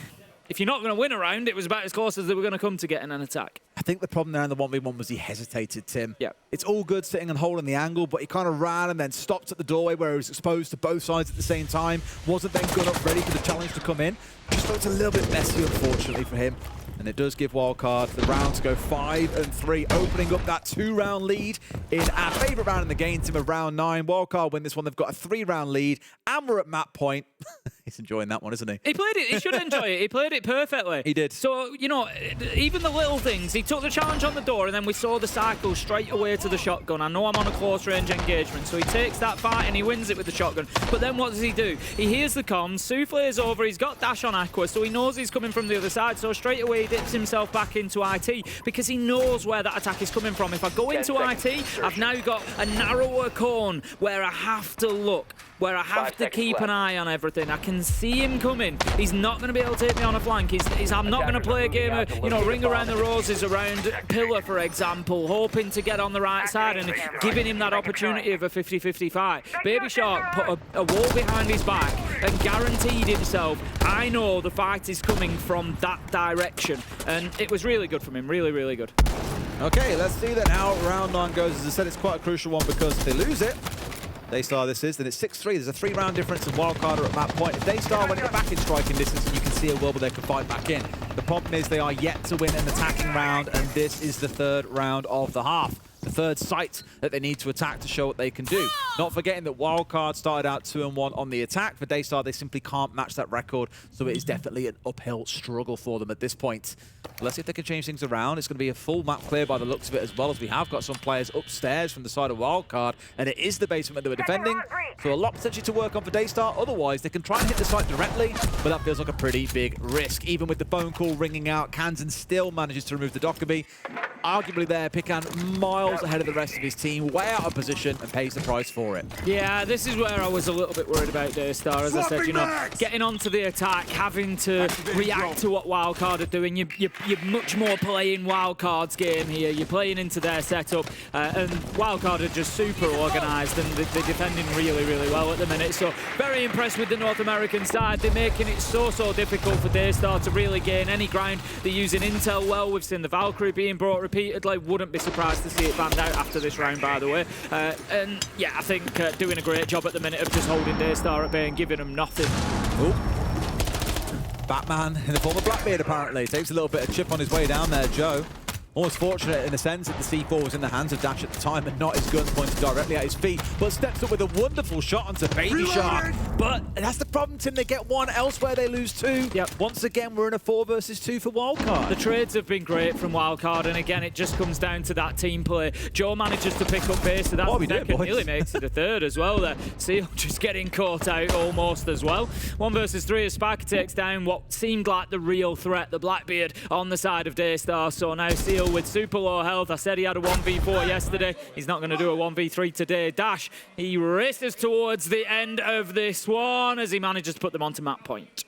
if you're not going to win a round, it was about as close as they were going to come to getting an attack. I think the problem there in the 1v1 was he hesitated, Tim. Yeah. It's all good sitting and holding the angle, but he kind of ran and then stopped at the doorway where he was exposed to both sides at the same time. Wasn't then good up ready for the challenge to come in. Just looked a little bit messy, unfortunately, for him. And it does give Wildcard the round to go 5-3, opening up that 2-round lead in our favourite round in the game, Tim, of round 9. Wildcard win this one. They've got a 3-round lead, and we're at map point. He's enjoying that one, isn't he? He played it. He should enjoy it. He played it perfectly. He did. So, you know, even the little things. He took the challenge on the door, and then we saw the cycle straight away to the shotgun. I know I'm on a close-range engagement, so he takes that fight, and he wins it with the shotgun. But then what does he do? He hears the comms. Souffle is over. He's got Dash on Aqua, so he knows he's coming from the other side. So straight away, he dips himself back into IT because he knows where that attack is coming from. If I go into IT, I've now got a narrower cone where I have to look, where I have to keep an eye on everything. I can see him coming. He's not going to be able to hit me on a flank. I'm not going to play a game of, you know, ring around the roses around Pillar, for example, hoping to get on the right side and giving him that opportunity of a 50-50 fight. Baby Shark put a wall behind his back and guaranteed himself, I know the fight is coming from that direction. And it was really good from him. Really, really good. Okay, let's see that how round 9 goes. As I said, it's quite a crucial one because if they lose it, Daystar this is, then it's 6-3. There's a 3-round difference and Wildcard are at map point. If Daystar went back in striking distance, you can see a world where they can fight back in. The problem is they are yet to win an attacking round, and this is the 3rd round of the half. the third site that they need to attack to show what they can do. Not forgetting that Wildcard started out 2-1 on the attack. For Daystar, they simply can't match that record, so it is definitely an uphill struggle for them at this point. Let's see if they can change things around. It's going to be a full map clear by the looks of it, as well as we have got some players upstairs from the side of Wildcard, and it is the basement that we're defending, so a lot potentially to work on for Daystar. Otherwise, they can try and hit the site directly, but that feels like a pretty big risk. Even with the phone call ringing out, Kansan still manages to remove the Dockerby. Arguably there, Pican miles ahead of the rest of his team, way out of position, and pays the price for it. Yeah, this is where I was a little bit worried about Daystar. As I said, you know, getting onto the attack, having to react to what Wildcard are doing. You're much more playing Wildcard's game here. You're playing into their setup, and Wildcard are just super organised, and they're defending really, really well at the minute. So very impressed with the North American side. They're making it so difficult for Daystar to really gain any ground. They're using intel well. We've seen the Valkyrie being brought repeatedly. Wouldn't be surprised to see it banned out after this round, by the way. And yeah, I think doing a great job at the minute of just holding Daystar at bay and giving them nothing. Ooh. Batman in the form of Blackbeard, apparently. Takes a little bit of chip on his way down there, Joe. Almost fortunate in a sense that the C4 was in the hands of Dash at the time and not his guns pointed directly at his feet, but steps up with a wonderful shot onto Baby Shark. But that's the problem, Tim. They get one, elsewhere they lose two. Yep. Once again, we're in a 4 versus 2 for Wildcard. The trades have been great from Wildcard, and again, it just comes down to that team play. Joe manages to pick up pace, so that's the second. Nearly makes it a third as well there. Seal just getting caught out almost as well. 1 versus 3 as Spiker takes down what seemed like the real threat, the Blackbeard on the side of Daystar. So now Seal with super low health. I said he had a 1v4 yesterday. He's not going to do a 1v3 today. Dash, he races towards the end of this one as he manages to put them onto map point.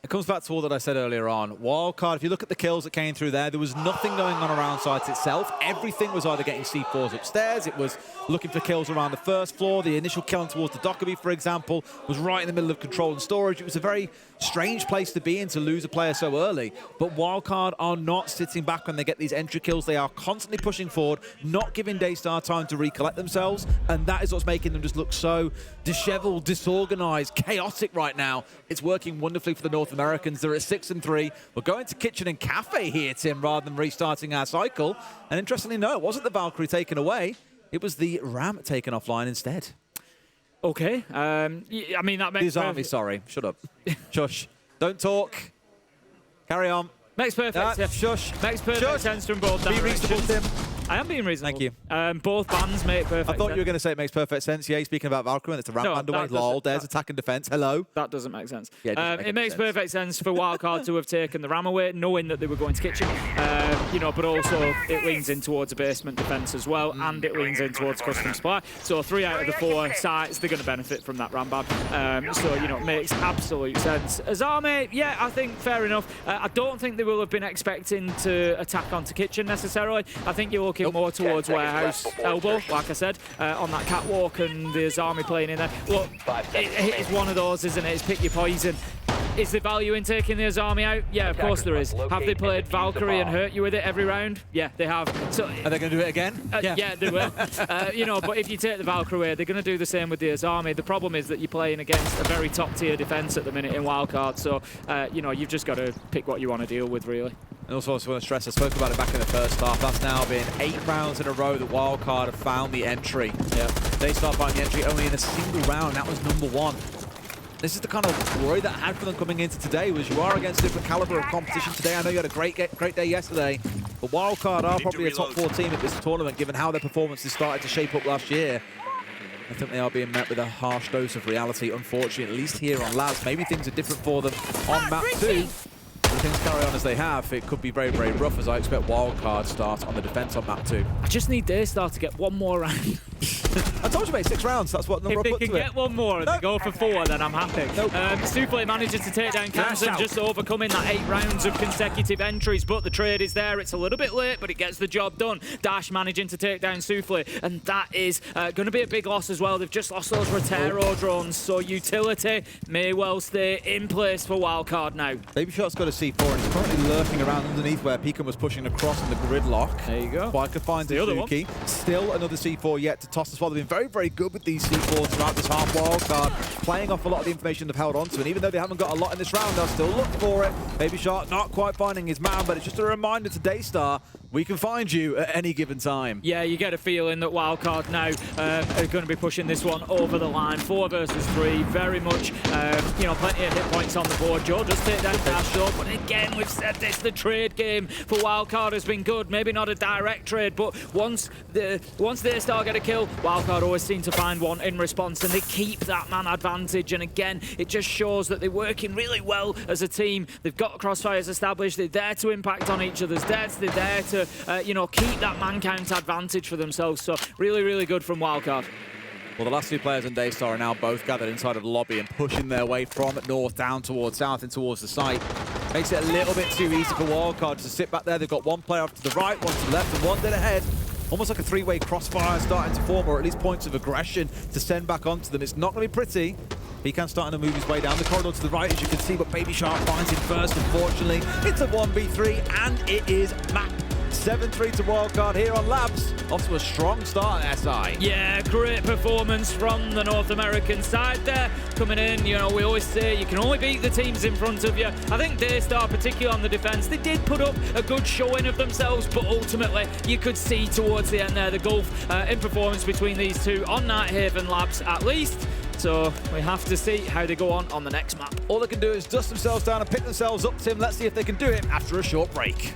It comes back to all that I said earlier on. Wildcard, if you look at the kills that came through there was nothing going on around site itself. Everything was either getting C4s upstairs, it was looking for kills around the first floor. The initial killing towards the Dockerby, for example, was right in the middle of control and storage. It was a very strange place to be in to lose a player so early. But Wildcard are not sitting back when they get these entry kills. They are constantly pushing forward, not giving Daystar time to recollect themselves. And that is what's making them just look so disheveled, disorganized, chaotic right now. It's working wonderfully for the North Americans. They're at 6-3. We're going to Kitchen and Cafe here, Tim, rather than restarting our cycle. And interestingly, no, it wasn't the Valkyrie taken away. It was the Ram taken offline instead. Okay. I mean, that makes... The Army, sorry. Shut up. Shush. Don't talk. Carry on. Makes perfect sense. Shush. Makes perfect sense from both Be directions. reasonable, Tim. I am being reasonable. Thank you. Both bans make perfect sense. I thought you were going to say it makes perfect sense. Yeah, speaking about Valkyrie, and it's a ramp band away. Lol, there's attack and defense. Hello. That doesn't make sense. Yeah, it makes perfect sense for Wildcard to have taken the Ram away, knowing that they were going to Kitchen. You know, but also it leans in towards a basement defense as well, and it leans in towards custom supply. So 3 out of the 4 sites, they're going to benefit from that Ram ban. So, you know, it makes absolute sense. As Army, yeah, I think fair enough. I don't think they will have been expecting to attack onto Kitchen necessarily. I think you're looking more towards Warehouse elbow, like I said, on that catwalk, and there's Army playing in there. Look, it's one of those, isn't it? It's pick your poison. Is there value in taking the Army out? Yeah, of course there is. Have they played Valkyrie and hurt you with it every round? Yeah, they have. So, are they going to do it again? Yeah, they will. You know, but if you take the Valkyrie away, they're going to do the same with the Army. The problem is that you're playing against a very top-tier defense at the minute in Wildcard, so, you know, you've just got to pick what you want to deal with, really. And also, I just want to stress, I spoke about it back in the first half. That's now been 8 rounds in a row that Wildcard have found the entry. Yeah. They start finding the entry only in a single round. That was #1. This is the kind of worry that I had for them coming into today, was you are against a different caliber of competition today. I know you had a great day yesterday, but Wildcard are probably a top 4 team at this tournament, given how their performances started to shape up last year. I think they are being met with a harsh dose of reality, unfortunately, at least here on Labs. Maybe things are different for them on map 2. If things carry on as they have, it could be very, very rough, as I expect Wildcard start on the defense on map 2. I just need Daystar to get one more round. I told you, mate, 6 rounds. That's what number I put to it. If they can get one more and they go for 4, then I'm happy. Nope. Souffle manages to take down Kansan, just overcoming that 8 rounds of consecutive entries, but the trade is there. It's a little bit late, but it gets the job done. Dash managing to take down Souffle, and that is going to be a big loss as well. They've just lost those Rotero drones, so utility may well stay in place for Wildcard now. Baby Shot's got a C4, and he's currently lurking around underneath where Pecan was pushing across in the gridlock. There you go. Spiker finds the other one. Still another C4 yet to toss as well. They've been very, very good with these C4s throughout this half. Wildcard playing off a lot of the information they've held onto, and even though they haven't got a lot in this round, they'll still look for it. Baby Shark not quite finding his man, but it's just a reminder to Daystar, we can find you at any given time. Yeah, you get a feeling that Wildcard now are going to be pushing this one over the line. 4 versus 3, very much, you know, plenty of hit points on the board. Joe just take that dash up, but again, we've said this, the trade game for Wildcard has been good. Maybe not a direct trade, but once Daystar get a kill, Wildcard always seem to find one in response, and they keep that man advantage. And again, it just shows that they're working really well as a team. They've got crossfires established. They're there to impact on each other's deaths. They're there to you know, keep that man count advantage for themselves. So really, really good from Wildcard. Well, the last 2 players in Daystar are now both gathered inside of the lobby and pushing their way from north down towards south and towards the site. Makes it a little bit too easy for Wildcard to sit back there. They've got one player off to the right, one to the left, and one dead ahead. Almost like a 3-way crossfire starting to form, or at least points of aggression to send back onto them. It's not going to be pretty. Pecan starting to move his way down the corridor to the right, as you can see, but Baby Shark finds him first, unfortunately. It's a 1v3, and it is map 7-3 to Wildcard here on Labs. Off to a strong start at SI. Yeah, great performance from the North American side there. Coming in, you know, we always say you can only beat the teams in front of you. I think Daystar, particularly on the defense, they did put up a good showing of themselves, but ultimately you could see towards the end there the gulf in performance between these two on Nighthaven Labs at least. So we have to see how they go on the next map. All they can do is dust themselves down and pick themselves up, Tim. Let's see if they can do it after a short break.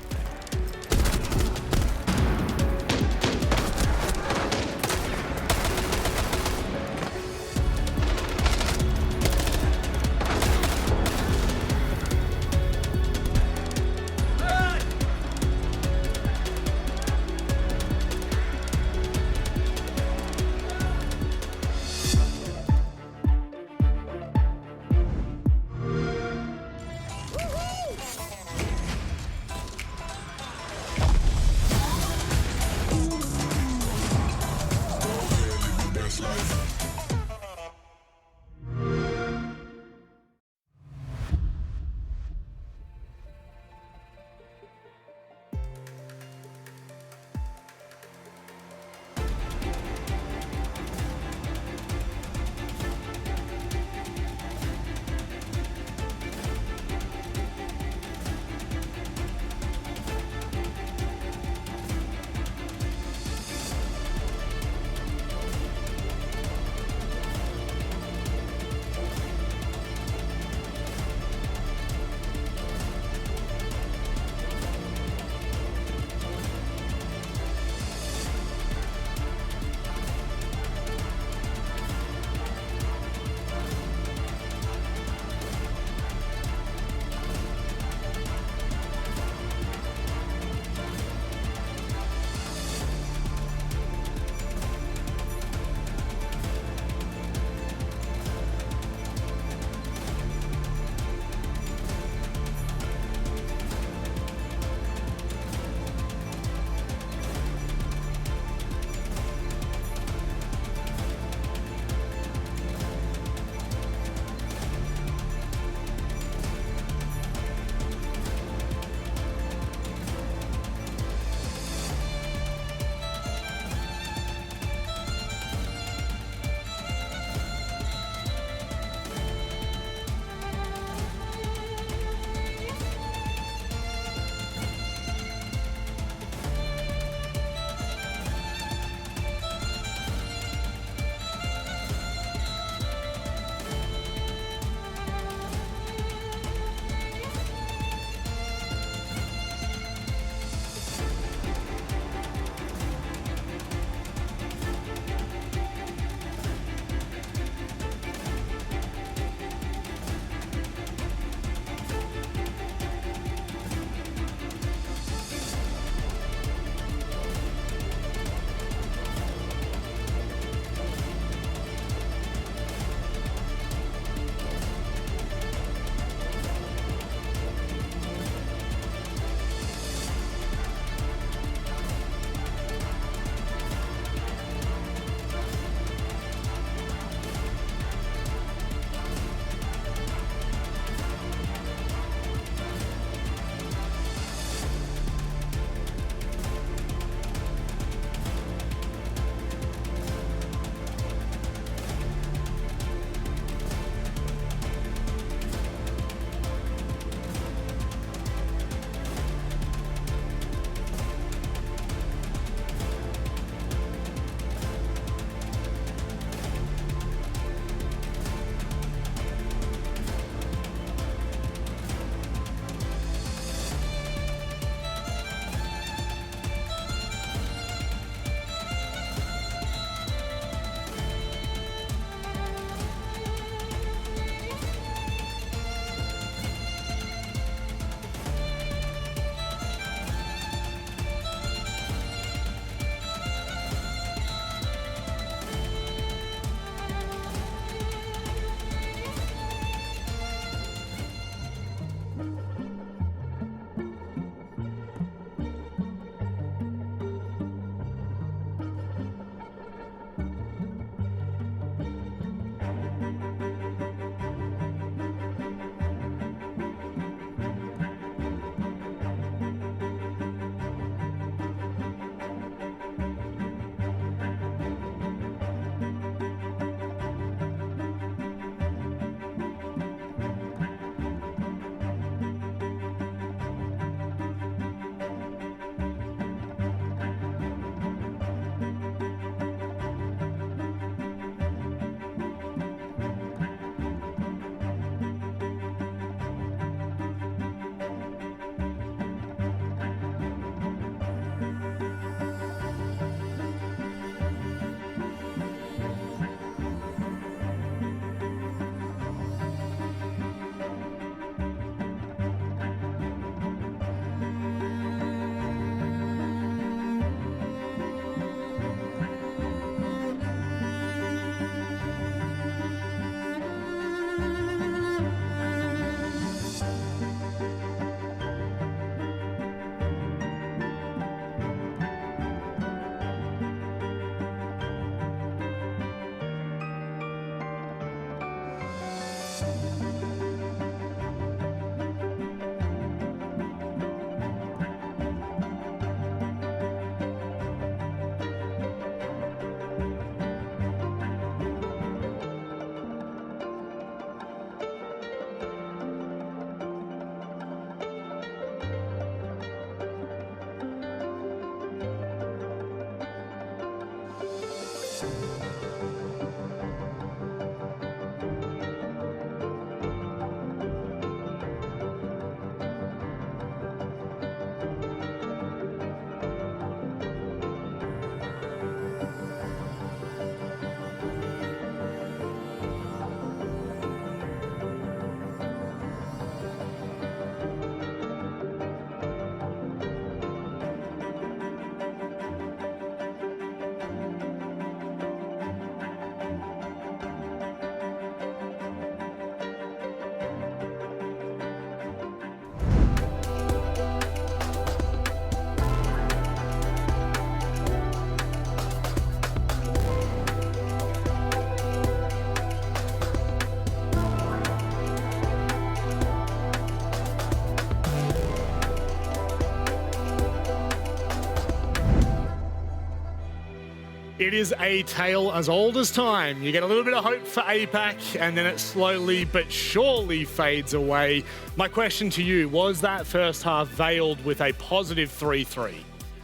It is a tale as old as time. You get a little bit of hope for APAC, and then it slowly but surely fades away. My question to you, was that first half veiled with a positive 3-3?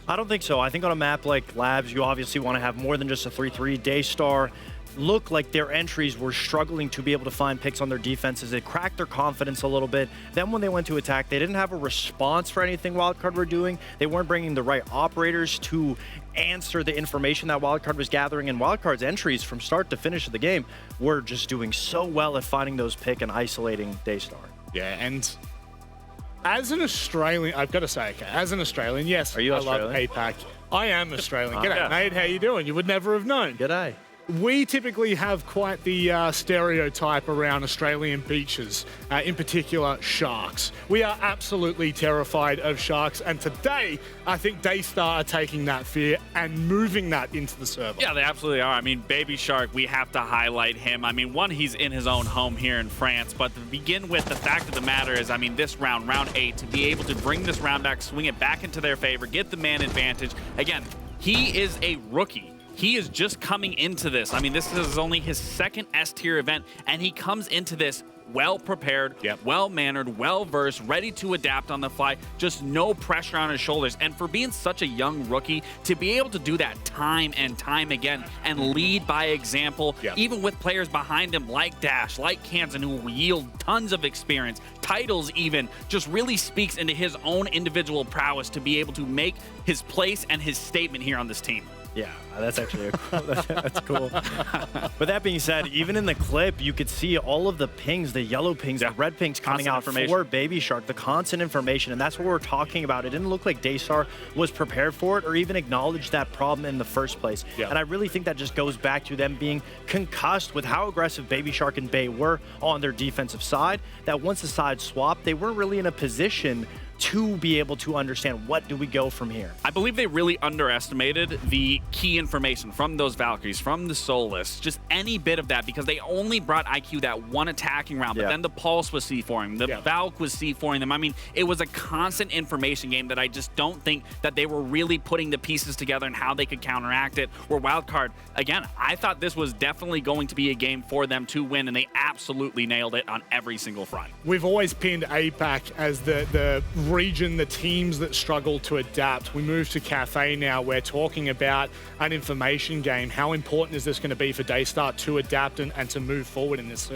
I don't think so. I think on a map like Labs, you obviously want to have more than just a 3-3. Daystar looked like their entries were struggling to be able to find picks on their defenses. It cracked their confidence a little bit. Then when they went to attack, they didn't have a response for anything Wildcard were doing. They weren't bringing the right operators to answer the information that Wildcard was gathering, and Wildcard's entries from start to finish of the game were just doing so well at finding those pick and isolating Daystar. Yeah, and as an Australian, I've got to say, okay, as an Australian, yes, Are you I Australian? love APAC. I am Australian. G'day, Yeah. mate. How you doing? You would never have known. G'day. We typically have quite the stereotype around Australian beaches, in particular sharks. We are absolutely terrified of sharks, and today I think Daystar are taking that fear and moving that into the server. Yeah, they absolutely are. I mean, Baby Shark, we have to highlight him. I mean, one, he's in his own home here in France, but to begin with, the fact of the matter is, I mean, this round 8, to be able to bring this round back, swing it back into their favor, get the man advantage. Again, he is a rookie. He is just coming into this. I mean, this is only his second S-tier event, and he comes into this well-prepared, well-mannered, well-versed, ready to adapt on the fly, just no pressure on his shoulders. And for being such a young rookie, to be able to do that time and time again and lead by example, even with players behind him like Dash, like Kansan, who will yield tons of experience, titles even, just really speaks into his own individual prowess to be able to make his place and his statement here on this team. Yeah, that's actually that's cool. But that being said, even in the clip, you could see all of the pings, the yellow pings, the red pings coming out for Baby Shark, the constant information, and that's what we're talking about. It didn't look like Daystar was prepared for it or even acknowledged that problem in the first place. And I really think that just goes back to them being concussed with how aggressive Baby Shark and Bay were on their defensive side, that once the sides swapped, they weren't really in a position to be able to understand what do we go from here. I believe they really underestimated the key information from those Valkyries, from the Solus, just any bit of that, because they only brought IQ that one attacking round, but then the Pulse was C4ing, the Valk was C4ing them. I mean, it was a constant information game that I just don't think that they were really putting the pieces together and how they could counteract it. Where Wildcard, again, I thought this was definitely going to be a game for them to win, and they absolutely nailed it on every single front. We've always pinned APAC as the region, the teams that struggle to adapt. We move to Cafe now. We're talking about an information game. How important is this going to be for Daystar to adapt and to move forward in this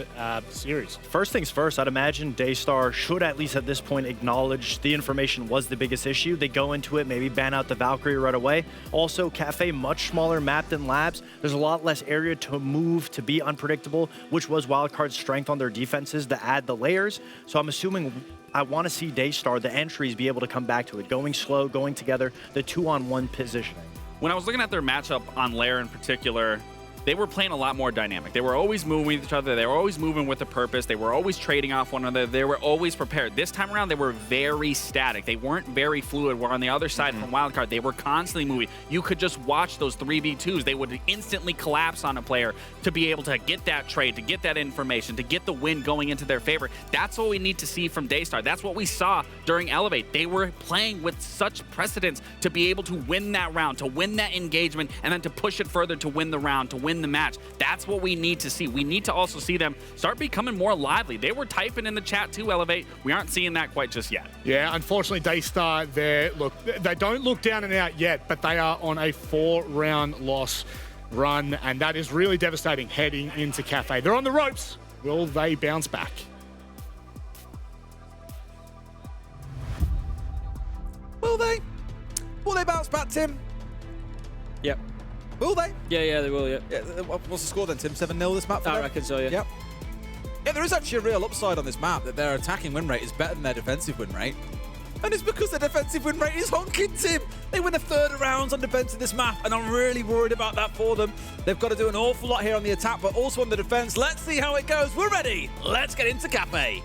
series? First things first, I'd imagine Daystar should at least at this point acknowledge the information was the biggest issue. They go into it, maybe ban out the Valkyrie right away. Also, Cafe, much smaller map than Labs. There's a lot less area to move, to be unpredictable, which was Wildcard's strength on their defenses to add the layers. So I'm assuming I want to see Daystar, the entries, be able to come back to it. Going slow, going together, the 2-on-1 positioning. When I was looking at their matchup on Lair in particular, they were playing a lot more dynamic. They were always moving with each other. They were always moving with a purpose. They were always trading off one another. They were always prepared. This time around, they were very static. They weren't very fluid, where on the other side from Wildcard, they were constantly moving. You could just watch those 3v2s. They would instantly collapse on a player to be able to get that trade, to get that information, to get the win going into their favor. That's what we need to see from Daystar. That's what we saw during Elevate. They were playing with such precedence to be able to win that round, to win that engagement, and then to push it further to win the round, to win the match. That's what we need to see. We need to also see them start becoming more lively. They were typing in the chat too, Elevate. We aren't seeing that quite just yet. Yeah, unfortunately, Daystar, they don't look down and out yet, but they are on a 4-round loss. run, and that is really devastating heading into Cafe. They're on the ropes. Will they bounce back? Will they? Will they bounce back, Tim? Yep. Will they? Yeah, they will, yeah. What's the score then, Tim? 7-0 this map for I them? reckon so, yeah. Yep. Yeah, there is actually a real upside on this map that their attacking win rate is better than their defensive win rate. And it's because their defensive win rate is honking, Tim. They win a third of rounds on defense in this map, and I'm really worried about that for them. They've got to do an awful lot here on the attack, but also on the defense. Let's see how it goes. We're ready. Let's get into Cafe.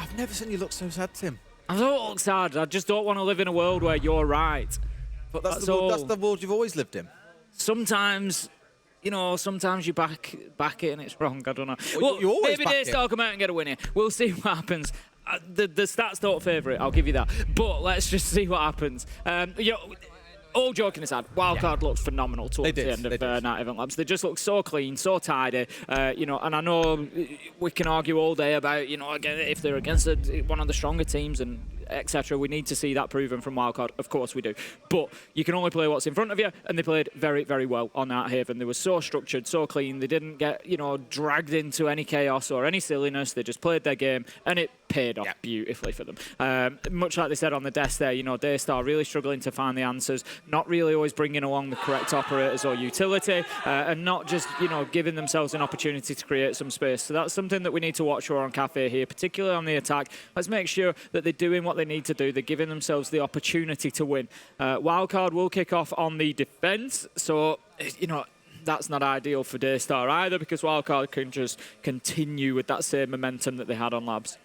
I've never seen you look so sad, Tim. I don't look sad. I just don't want to live in a world where you're right. But that's the world you've always lived in. Sometimes, you know, sometimes you back it and it's wrong. I don't know. Well, you always maybe back Daystar come out and get a win here. We'll see what happens. The stats don't favour it, I'll give you that. But let's just see what happens. You know, all joking aside, Wildcard looks phenomenal towards the end of Night Event Labs. They just look so clean, so tidy. You know, and I know we can argue all day about, you know, if they're against one of the stronger teams and etc. We need to see that proven from Wildcard. Of course we do. But you can only play what's in front of you, and they played very, very well on that Haven. They were so structured, so clean. They didn't get, you know, dragged into any chaos or any silliness. They just played their game, and it paid off beautifully for them. Much like they said on the desk there, you know, Daystar really struggling to find the answers, not really always bringing along the correct operators or utility, and not just, you know, giving themselves an opportunity to create some space. So that's something that we need to watch for on Cafe here, particularly on the attack. Let's make sure that they're doing what they need to do. They're giving themselves the opportunity to win. Wildcard will kick off on the defense, so, you know, that's not ideal for Daystar either, because Wildcard can just continue with that same momentum that they had on Labs.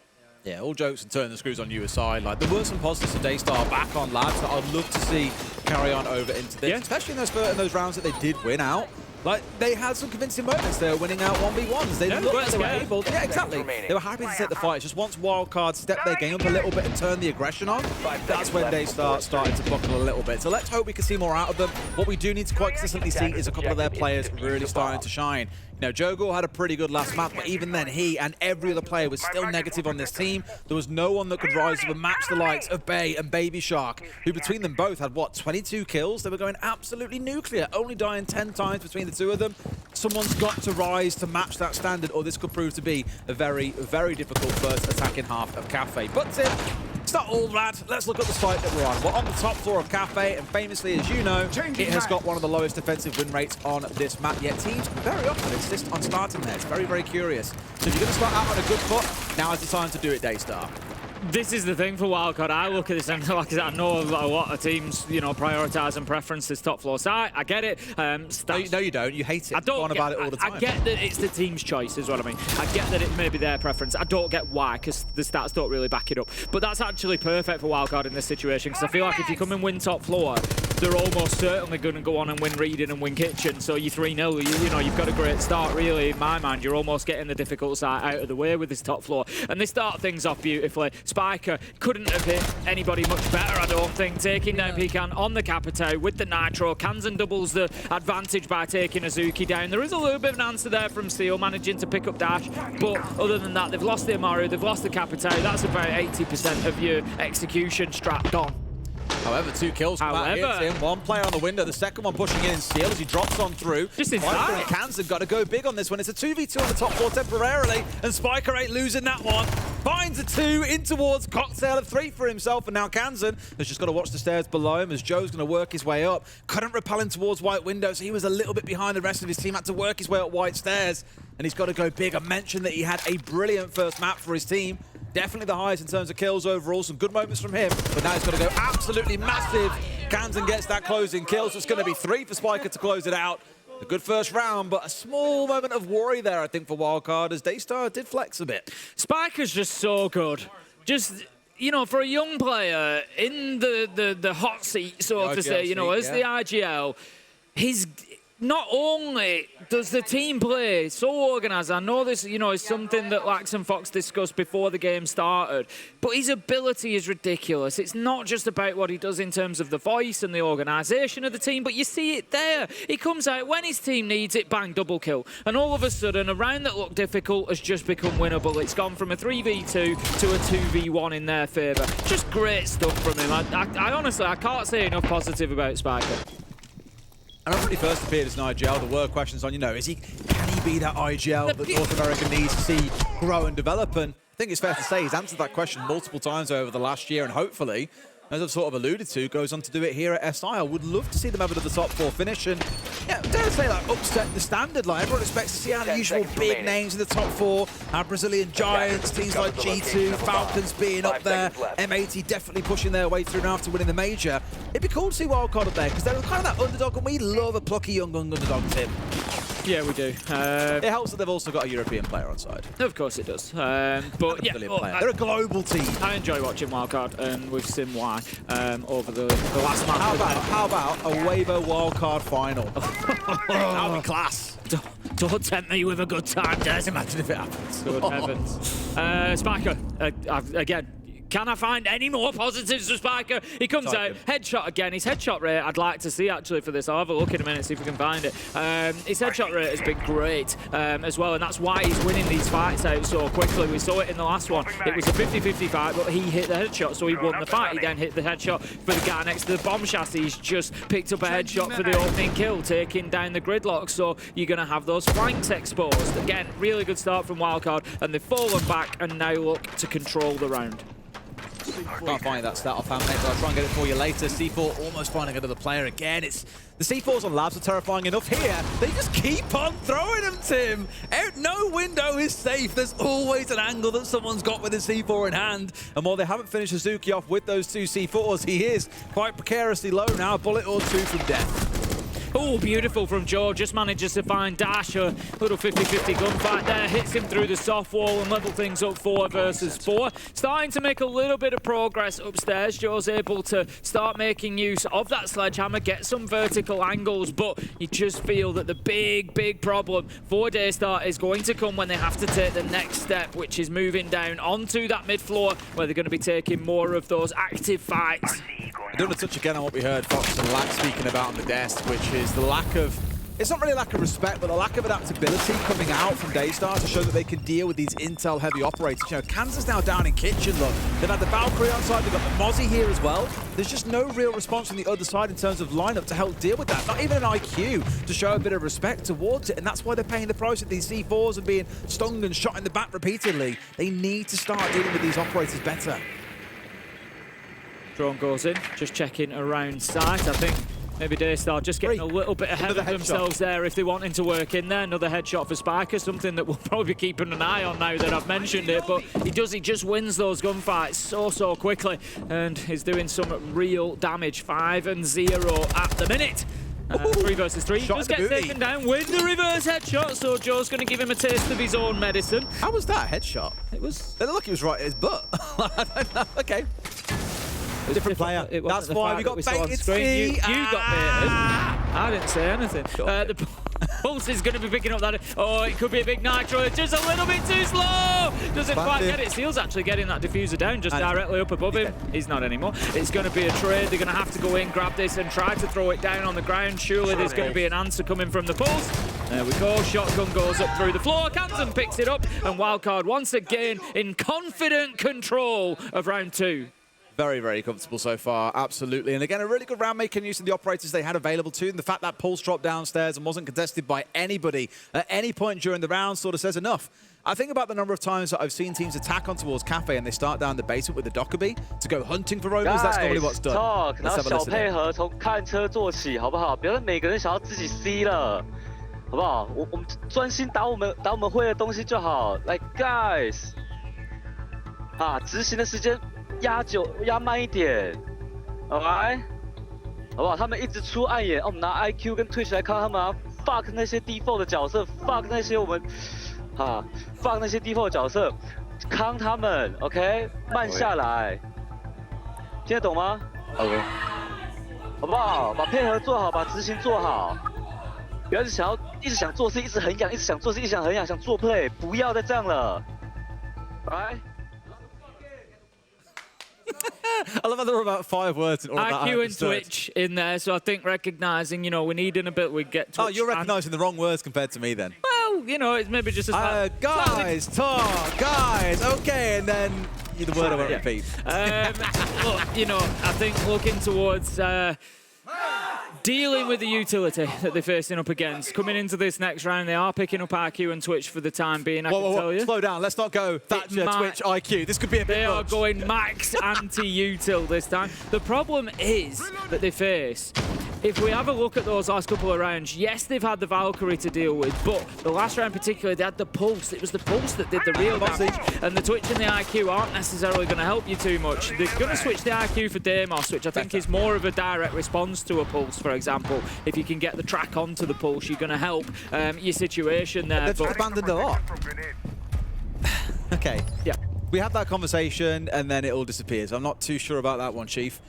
Yeah, all jokes and turn the screws on you aside. Like, there were some positives of Daystar back on Labs that I'd love to see carry on over into this, especially in those rounds that they did win out. Like, they had some convincing moments. They were winning out 1v1s. They looked like they were able. Yeah, exactly. They were happy to take the fight. Just once Wildcard stepped their game up a little bit and turned the aggression on, that's when Daystar started to buckle a little bit. So let's hope we can see more out of them. What we do need to quite consistently see is a couple of their players really starting to shine. You know, Jogor had a pretty good last map, but even then, he and every other player was still negative on this team. There was no one that could rise up and match the likes of Bay and Baby Shark, who between them both had, what, 22 kills? They were going absolutely nuclear, only dying 10 times between the two of them. Someone's got to rise to match that standard, or this could prove to be a very, very difficult first attacking half of Cafe. But Tim, it's not all bad. Let's look at the site that we're on. We're on the top floor of Cafe, and famously, as you know, it has got one of the lowest defensive win rates on this map, yet teams very often insist on starting there. It's very, very curious. So if you're going to start out on a good foot, now is the time to do it, Daystar. This is the thing for Wildcard. I look at this and, like I said, I know a lot of teams, you know, prioritise and preference this top floor site. I get it. No, you don't. You hate it. I don't go on about it all the time. I get that it's the team's choice, is what I mean. I get that it may be their preference. I don't get why, because the stats don't really back it up. But that's actually perfect for Wildcard in this situation, because I feel like if you come and win top floor, they're almost certainly going to go on and win Reading and win Kitchen. So you're 3-0. You know, you've got a great start, really, in my mind. You're almost getting the difficult side out of the way with this top floor. And they start things off beautifully. Spiker couldn't have hit anybody much better, I don't think. Taking down Pecan on the Capitao with the Nitro. Kansan doubles the advantage by taking Azuki down. There is a little bit of an answer there from Seal, managing to pick up Dash. But other than that, they've lost the Amaru, they've lost the Capitao. That's about 80% of your execution strat gone. However, 2 kills from that hits him. One player on the window, the second one pushing in Seal as he drops on through. Just inside. Kansan got to go big on this one. It's a 2v2 on the top floor temporarily, and Spiker ain't losing that one. Finds a 2 in towards Cocktail of 3 for himself, and now Kansan has just got to watch the stairs below him as Joe's going to work his way up. Couldn't repel him towards White Window, so he was a little bit behind the rest of his team, had to work his way up White Stairs, and he's got to go big. I mentioned that he had a brilliant first map for his team. Definitely the highest in terms of kills overall. Some good moments from him, but now he's got to go absolutely massive. Kansan gets that closing kill, so it's going to be 3 for Spiker to close it out. A good first round, but a small moment of worry there, I think, for Wildcard, as Daystar did flex a bit. Spiker's just so good. Just, you know, for a young player in the hot seat, so to say, you know, as the IGL, his not only does the team play so organised, I know this, is something that Lax and Fox discussed before the game started, but his ability is ridiculous. It's not just about what he does in terms of the voice and the organisation of the team, but you see it there. He comes out when his team needs it, bang, double kill. And all of a sudden, a round that looked difficult has just become winnable. It's gone from a 3v2 to a 2v1 in their favour. Just great stuff from him. I honestly, I can't say enough positive about Spiker. And when he first appeared as an IGL, there were questions on, can he be that IGL that North America needs to see grow and develop? And I think it's fair to say he's answered that question multiple times over the last year, and hopefully, as I've sort of alluded to, goes on to do it here at SI. I would love to see them have another top 4 finish, and dare say upset the standard. Everyone expects to see our usual big names in the top 4, our Brazilian giants, teams like G2, Falcons being up there, M80 definitely pushing their way through now after winning the major. It'd be cool to see Wildcard up there, because they're kind of that underdog, and we love a plucky young underdog team. Yeah, we do. It helps that they've also got a European player on side. Of course it does. But yeah, they're a global team. I enjoy watching Wildcard, and we've seen why over the last match. How about a Weibo Wildcard final? That would be class. Don't tempt me with a good time, Des. Imagine if it happens. Good heavens. Spiker, again. Can I find any more positives for Spiker? He comes out, headshot again. His headshot rate, I'd like to see actually for this. I'll have a look in a minute, see if we can find it. His headshot rate has been great as well, and that's why he's winning these fights out so quickly. We saw it in the last one. It was a 50-50 fight, but he hit the headshot, so he won the fight. He then hit the headshot for the guy next to the bomb chassis. He's just picked up a headshot for the opening kill, taking down the gridlock, so you're going to have those flanks exposed. Again, really good start from Wildcard, and they've fallen back and now look to control the round. Can't find that stat off hand, mate, but I'll try and get it for you later. C4 almost finding another player again. It's the C4s on Labs are terrifying enough here. They just keep on throwing them, Tim. No window is safe. There's always an angle that someone's got with a C4 in hand. And while they haven't finished Suzuki off with those 2 C4s, he is quite precariously low now. A bullet or 2 from death. Oh, beautiful from Joe. Just manages to find Dash. A little 50-50 gunfight there. Hits him through the soft wall and level things up 4 versus 4. Starting to make a little bit of progress upstairs. Joe's able to start making use of that sledgehammer, get some vertical angles, but you just feel that the big problem for Daystar is going to come when they have to take the next step, which is moving down onto that mid floor where they're going to be taking more of those active fights. I do want to touch again on what we heard Fox and Lack speaking about on the desk, which is the lack of, it's not really a lack of respect, but a lack of adaptability coming out from Daystar to show that they can deal with these intel-heavy operators. Kansas now down in kitchen, look. They've had the Valkyrie on side, they've got the Mozzie here as well. There's just no real response from the other side in terms of lineup to help deal with that. Not even an IQ to show a bit of respect towards it, and that's why they're paying the price of these C4s and being stung and shot in the back repeatedly. They need to start dealing with these operators better. Drone goes in, just checking around sight. I think maybe Daystar just getting a little bit ahead of themselves there if they wanting to work in there. Another headshot for Spiker, something that we'll probably be keeping an eye on now that I've mentioned it, but he just wins those gunfights so quickly and is doing some real damage. 5-0 at the minute. 3 versus 3. He does get taken down with the reverse headshot, so Joe's going to give him a taste of his own medicine. How was that headshot? It was... It looked like it was right at his butt. I don't know. Okay. Different player. That's why we got baited. You got baited. I didn't say anything. The Pulse is going to be picking up that. Oh, it could be a big nitro. It's just a little bit too slow. Doesn't quite get it. Seal's actually getting that diffuser down just directly up above him. He's not anymore. It's going to be a trade. They're going to have to go in, grab this, and try to throw it down on the ground. Surely there's going to be an answer coming from the Pulse. There we go. Shotgun goes up through the floor. Kansan picks it up, and Wildcard once again in confident control of round 2. Very comfortable so far, absolutely. And again, a really good round making use of the operators they had available to them. The fact that Pulse dropped downstairs and wasn't contested by anybody at any point during the round sort of says enough. I think about the number of times that I've seen teams attack on towards Cafe and they start down the basement with the Dockerbee to go hunting for roamers. That's normally what's done. Let's have a listen. 配合从看车做起，好不好？不要每个人想要自己 C 了，好不好？我们专心打我们会的东西就好。Like guys， 啊，执行的时间。 压慢一点 ，alright， 好不好？他们一直出暗眼，我们拿 IQ 跟 Twitch 来看他们啊 ，fuck 那些 default 的角色 ，fuck 那些我们，fuck 那些 default 的角色，康他们 ，OK， 慢下来，听得懂吗 ？OK， 好不好？把配合做好，把执行做好，不要一直想做事，一直很痒，一直想做事，一直想很痒，想做 play， 不要再这样了。来。I love how there were about 5 words in all that I IQ and understood. Twitch in there, so I think recognising, you know, we need in a bit, we get Twitch. Oh, you're recognising the wrong words compared to me then. Well, you know, it's maybe just a guys, talk, guys, okay, and then the word I won't repeat. Look, you know, I think looking towards dealing with the utility that they're facing up against. Coming into this next round, they are picking up IQ and Twitch for the time being, I can tell you. Slow down, let's not go Thatcher, Twitch, IQ. This could be a bit They are much. going max anti-util this time. The problem is that they face, if we have a look at those last couple of rounds, yes, they've had the Valkyrie to deal with, but the last round particularly, they had the Pulse. It was the Pulse that did the real damage, and the Twitch and the IQ aren't necessarily going to help you too much. They're going to switch the IQ for Deimos, which I think is more of a direct response to a Pulse, for example. If you can get the track onto the Pulse, you're going to help your situation there. They've abandoned a lot. Okay. Yeah. We have that conversation, and then it all disappears. I'm not too sure about that one, Chief.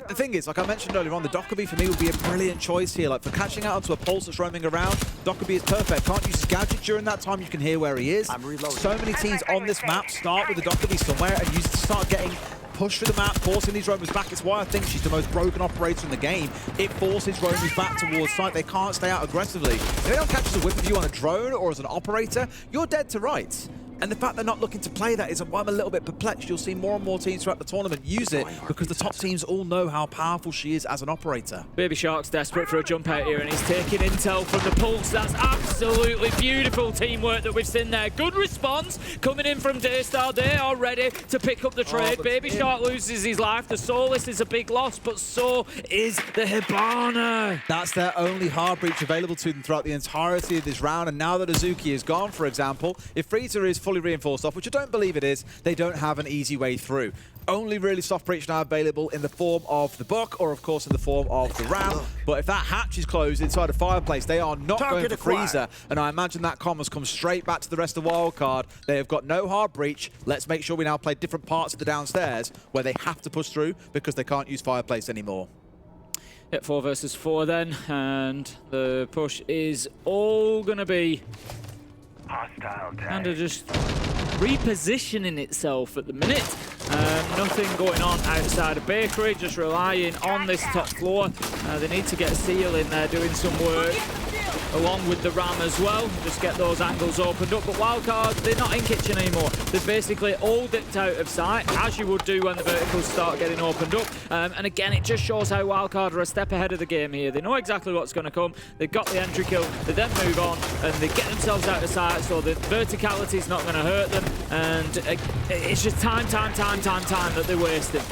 The thing is, like I mentioned earlier on, the Dockerby for me would be a brilliant choice here. Like for catching out onto a Pulse that's roaming around, Dockerby is perfect. Can't use his gadget during that time, you can hear where he is. So many teams on this map start with the Dockerby somewhere and use it to start getting pushed through the map, forcing these roamers back. It's why I think she's the most broken operator in the game. It forces roamers back towards site. They can't stay out aggressively. If they don't catch as a whip of you on a drone or as an operator, you're dead to rights. And the fact they're not looking to play that is why I'm a little bit perplexed. You'll see more and more teams throughout the tournament use it because the top teams all know how powerful she is as an operator. Baby Shark's desperate for a jump out here, and he's taking intel from the Pulse. That's absolutely beautiful teamwork that we've seen there. Good response coming in from Daystar. They are ready to pick up the trade. Baby Shark loses his life. The Solus is a big loss, but so is the Hibana. That's their only hard breach available to them throughout the entirety of this round. And now that Azuki is gone, for example, if Frieza is fully reinforced off, which I don't believe it is, they don't have an easy way through. Only really soft breach now available in the form of the Buck, or of course in the form of the Ram. But if that hatch is closed inside a fireplace, they are not going for Frieza. And I imagine that comm has come straight back to the rest of Wildcard. They have got no hard breach. Let's make sure we now play different parts of the downstairs where they have to push through because they can't use fireplace anymore. Yep, 4 versus 4 then, and the push is all going to be kind of just repositioning itself at the minute. Nothing going on outside of Bakery, just relying on this top floor. They need to get Seal in there doing some work, along with the Ram as well. Just get those angles opened up. But Wildcard, they're not in kitchen anymore. They've basically all dipped out of sight, as you would do when the verticals start getting opened up. And again, it just shows how Wildcard are a step ahead of the game here. They know exactly what's going to come. They've got the entry kill. They then move on, and they get themselves out of sight, so the verticality is not going to hurt them. And it's just time that they're wasting.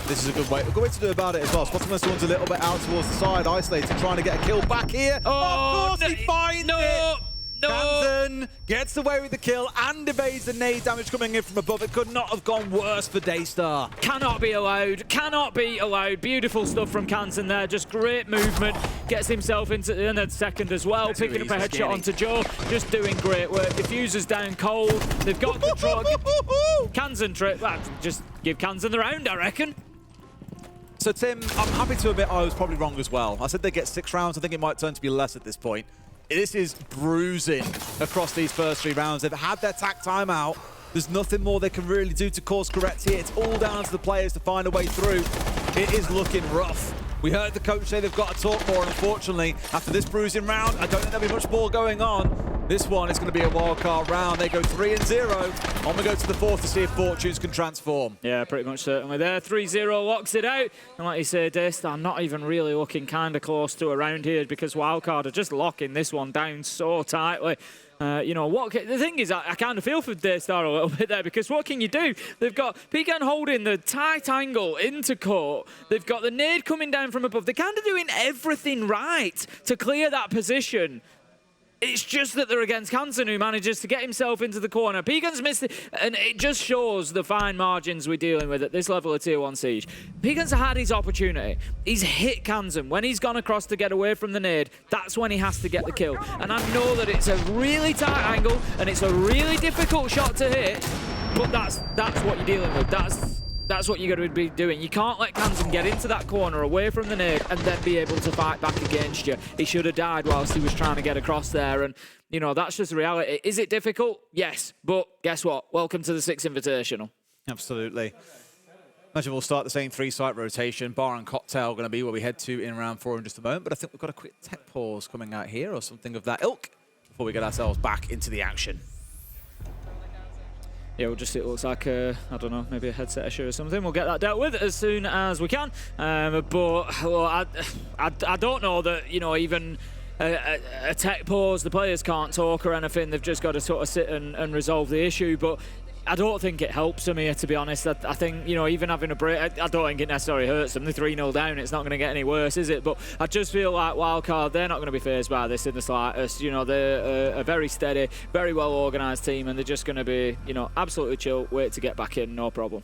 This is a good way to do about it as well. Spotimus one's a little bit out towards the side, isolated, trying to get a kill back here. Oh, of course he finds it! Kanzen gets away with the kill and evades the nade damage coming in from above. It could not have gone worse for Daystar. Cannot be allowed. Cannot be allowed. Beautiful stuff from Kanzen there. Just great movement. Gets himself into the second as well. Picking up a headshot onto Joe. Just doing great work. Diffuser's down cold. They've got control. Kanzen trip. Well, just give Kanzen the round, I reckon. So Tim, I'm happy to admit I was probably wrong as well. I said they get 6 rounds. I think it might turn to be less at this point. This is bruising across these first 3 rounds. They've had their tack time out. There's nothing more they can really do to course correct here. It's all down to the players to find a way through. It is looking rough. We heard the coach say they've got to talk more, and unfortunately, after this bruising round, I don't think there'll be much more going on. This one is going to be a wildcard round. They go 3-0. On we go to the 4th to see if fortunes can transform. Yeah, pretty much certainly there. 3-0 locks it out. And like you say, Daystar not even really looking kind of close to around here because Wildcard are just locking this one down so tightly. You know, the thing is, I kind of feel for Daystar a little bit there because what can you do? They've got Pecan holding the tight angle into court. They've got the nade coming down from above. They're kind of doing everything right to clear that position. It's just that they're against Kanzen, who manages to get himself into the corner. Pegan's missed it, and it just shows the fine margins we're dealing with at this level of Tier 1 Siege. Pegan's had his opportunity. He's hit Kanzen. When he's gone across to get away from the nade, that's when he has to get the kill. And I know that it's a really tight angle, and it's a really difficult shot to hit, but that's what you're dealing with. That's what you're going to be doing. You can't let Kansan get into that corner away from the nade and then be able to fight back against you. He should have died whilst he was trying to get across there. And, you know, that's just the reality. Is it difficult? Yes. But guess what? Welcome to the Six Invitational. Absolutely. Imagine we'll start the same 3-site rotation. Bar and cocktail going to be where we head to in round 4 in just a moment. But I think we've got a quick tech pause coming out here or something of that ilk before we get ourselves back into the action. Yeah, it looks like, I don't know, maybe a headset issue or something. We'll get that dealt with as soon as we can. But well, I don't know that, you know, even a tech pause, the players can't talk or anything. They've just got to sort of sit and resolve the issue. But I don't think it helps them here, to be honest. I think, you know, even having a break, I don't think it necessarily hurts them. They're 3-0 down. It's not going to get any worse, is it? But I just feel like Wildcard, they're not going to be fazed by this in the slightest. You know, they're a very steady, very well-organised team, and they're just going to be, you know, absolutely chill, wait to get back in, no problem.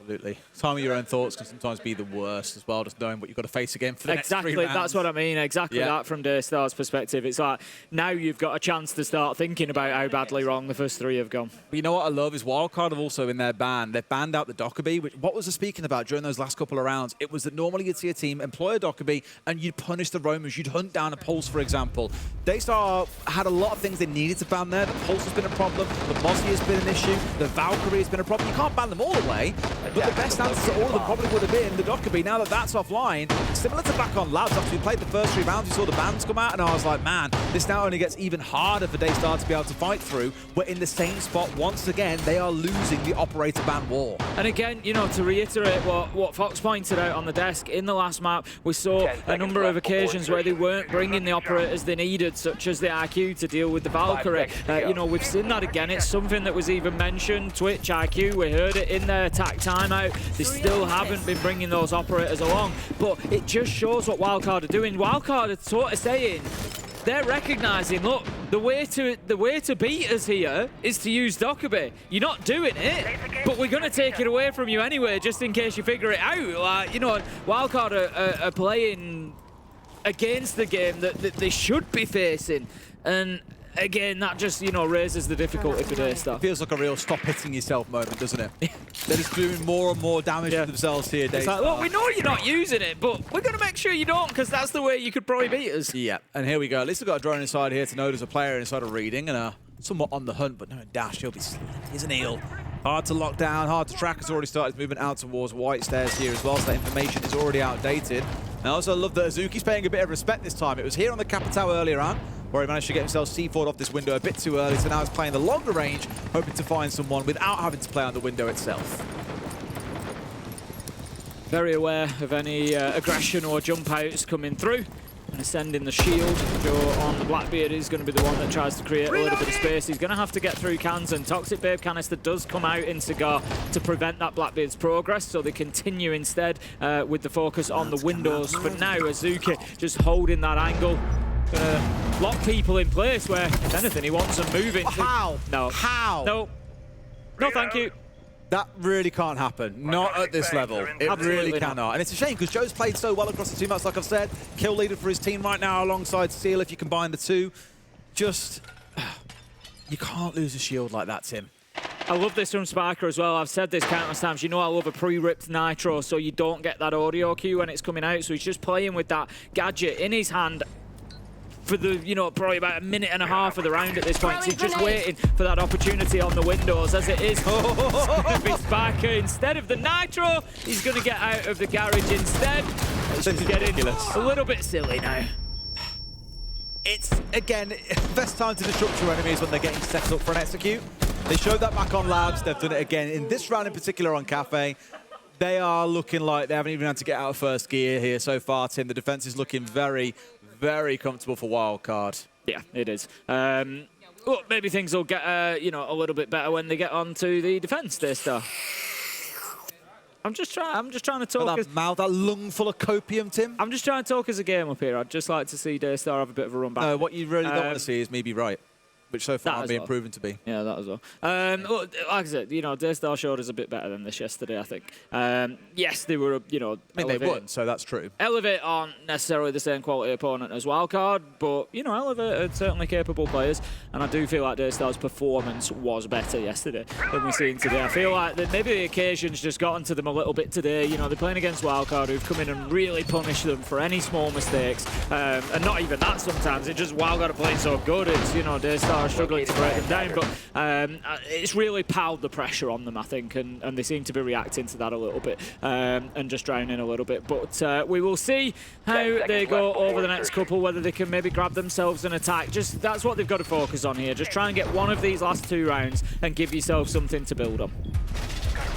Absolutely. Time of your own thoughts can sometimes be the worst as well, just knowing what you've got to face again for the next 3 rounds. That's what I mean. Exactly that from Daystar's perspective. It's like now you've got a chance to start thinking about how badly wrong the first 3 have gone. But you know what I love is Wildcard have also in their ban, they've banned out the Dockerbee, which what was I speaking about during those last couple of rounds? It was that normally you'd see a team employ a Dockerbee and you'd punish the roamers, you'd hunt down a Pulse, for example. Daystar had a lot of things they needed to ban there. The Pulse has been a problem, the Mozzie has been an issue, the Valkyrie has been a problem. You can't ban them all away, but the best answer to all of them probably would have been the Dockerbee. Now that that's offline, similar to back on Labs, after we played the first 3 rounds, we saw the bans come out, and I was like, man, this now only gets even harder for Daystar to be able to fight through. We're in the same spot once again. They are losing the operator ban war. And again, you know, to reiterate what Fox pointed out on the desk, in the last map, we saw a number of occasions where they weren't bringing the operators they needed, such as the IQ to deal with the Valkyrie. You know, we've seen that again. It's something that was even mentioned, Twitch, IQ, we heard it in their attack timeout. They still haven't been bringing those operators along, but it just shows what Wildcard are doing. Wildcard are sort of saying, they're recognising, look, the way to beat us here is to use Dockerbee. You're not doing it, but we're going to take it away from you anyway, just in case you figure it out. Like, you know, Wildcard are playing against the game that they should be facing, and again, that just, you know, raises the difficulty for Daystar. It feels like a real stop hitting yourself moment, doesn't it? They're just doing more and more damage to themselves here, Daystar. It's like, look, we know you're not using it, but we're going to make sure you don't, because that's the way you could probably beat us. Yeah, and here we go. At least we've got a drone inside here to know there's a player inside of reading, and somewhat on the hunt, but no dash. He'll be slick. He's an eel. Hard to lock down, hard to track. Has already started moving out towards White Stairs here as well, so that information is already outdated. And I also love that Azuki's paying a bit of respect this time. It was here on the Capitao earlier on, where he managed to get himself C4'd off this window a bit too early, so now he's playing the longer range, hoping to find someone without having to play on the window itself. Very aware of any aggression or jump outs coming through. And sending the shield. Joe on the Blackbeard is going to be the one that tries to create a little bit of space. He's going to have to get through Kansan. Toxic Babe Canister does come out in Cigar to prevent that Blackbeard's progress, so they continue instead with the focus on the windows. For now, Azuki just holding that angle. Lock people in place where, if anything, he wants them moving. How? No. How? No. No, thank you. That really can't happen. Not at this level. It really cannot. And it's a shame because Joe's played so well across the 2 maps, like I've said. Kill leader for his team right now alongside Seal if you combine the 2. Just, you can't lose a shield like that, Tim. I love this from Spiker as well. I've said this countless times. You know I love a pre-ripped nitro, so you don't get that audio cue when it's coming out. So he's just playing with that gadget in his hand for the, you know, probably about a minute and a half of the round at this point. So he's just waiting for that opportunity on the windows, as it is. It's going to be Spiker. Instead of the nitro, he's going to get out of the garage instead. It's just getting a little bit silly now. It's, again, best time to disrupt your enemies when they're getting set up for an execute. They showed that back on Labs. They've done it again in this round in particular on Cafe. They are looking like they haven't even had to get out of first gear here so far, Tim. The defense is looking very, very comfortable for Wildcard. Yeah, it is. Well, maybe things will get, you know, a little bit better when they get onto the defense, Daystar. I'm just trying to talk. That mouth, that lung full of copium, Tim. I'm just trying to talk as a game up here. I'd just like to see Daystar have a bit of a run back. No, what you really don't want to see is me be right. which so far That I'm as being well. proven to be. Yeah, that as well. Look, like I said, you know, Daystar showed us a bit better than this yesterday, I think. Yes, they were, you know, I mean, they would, so that's true. Elevate aren't necessarily the same quality opponent as Wildcard, but, you know, Elevate are certainly capable players, and I do feel like Daystar's performance was better yesterday than we've seen today. I feel like that maybe the occasion's just gotten to them a little bit today. You know, they're playing against Wildcard, who've come in and really punished them for any small mistakes, and not even that sometimes. It's just Wildcard are playing so good, it's, you know, Daystar are struggling to break them down, but it's really piled the pressure on them, I think, and they seem to be reacting to that a little bit, and just drowning a little bit. But we will see how they go over the next couple, whether they can maybe grab themselves an attack. Just that's what they've got to focus on here. Just try and get one of these last 2 rounds and give yourself something to build on.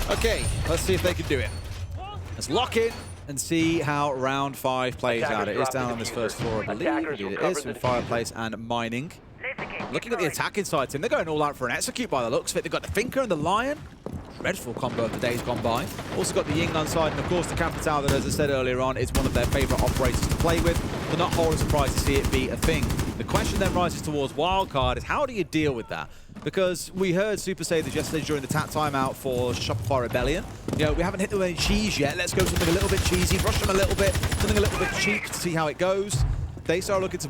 Okay, let's see if they can do it. Let's lock in and see how round 5 plays out. It is down on this first floor, I believe. It is with Fireplace and Mining. Looking at the attacking side, team, they're going all out for an execute by the looks of it. They've got the Thinker and the Lion. Dreadful combo of the days gone by. Also got the Ying on side, and of course the Capital that, as I said earlier on, is one of their favourite operators to play with. They're not wholly surprised to see it be a thing. The question then rises towards Wildcard is how do you deal with that? Because we heard Super say this yesterday during the tap timeout for Shopify Rebellion. You know, we haven't hit them with any cheese yet. Let's go something a little bit cheesy, rush them a little bit, something a little bit cheap to see how it goes. Daystar looking to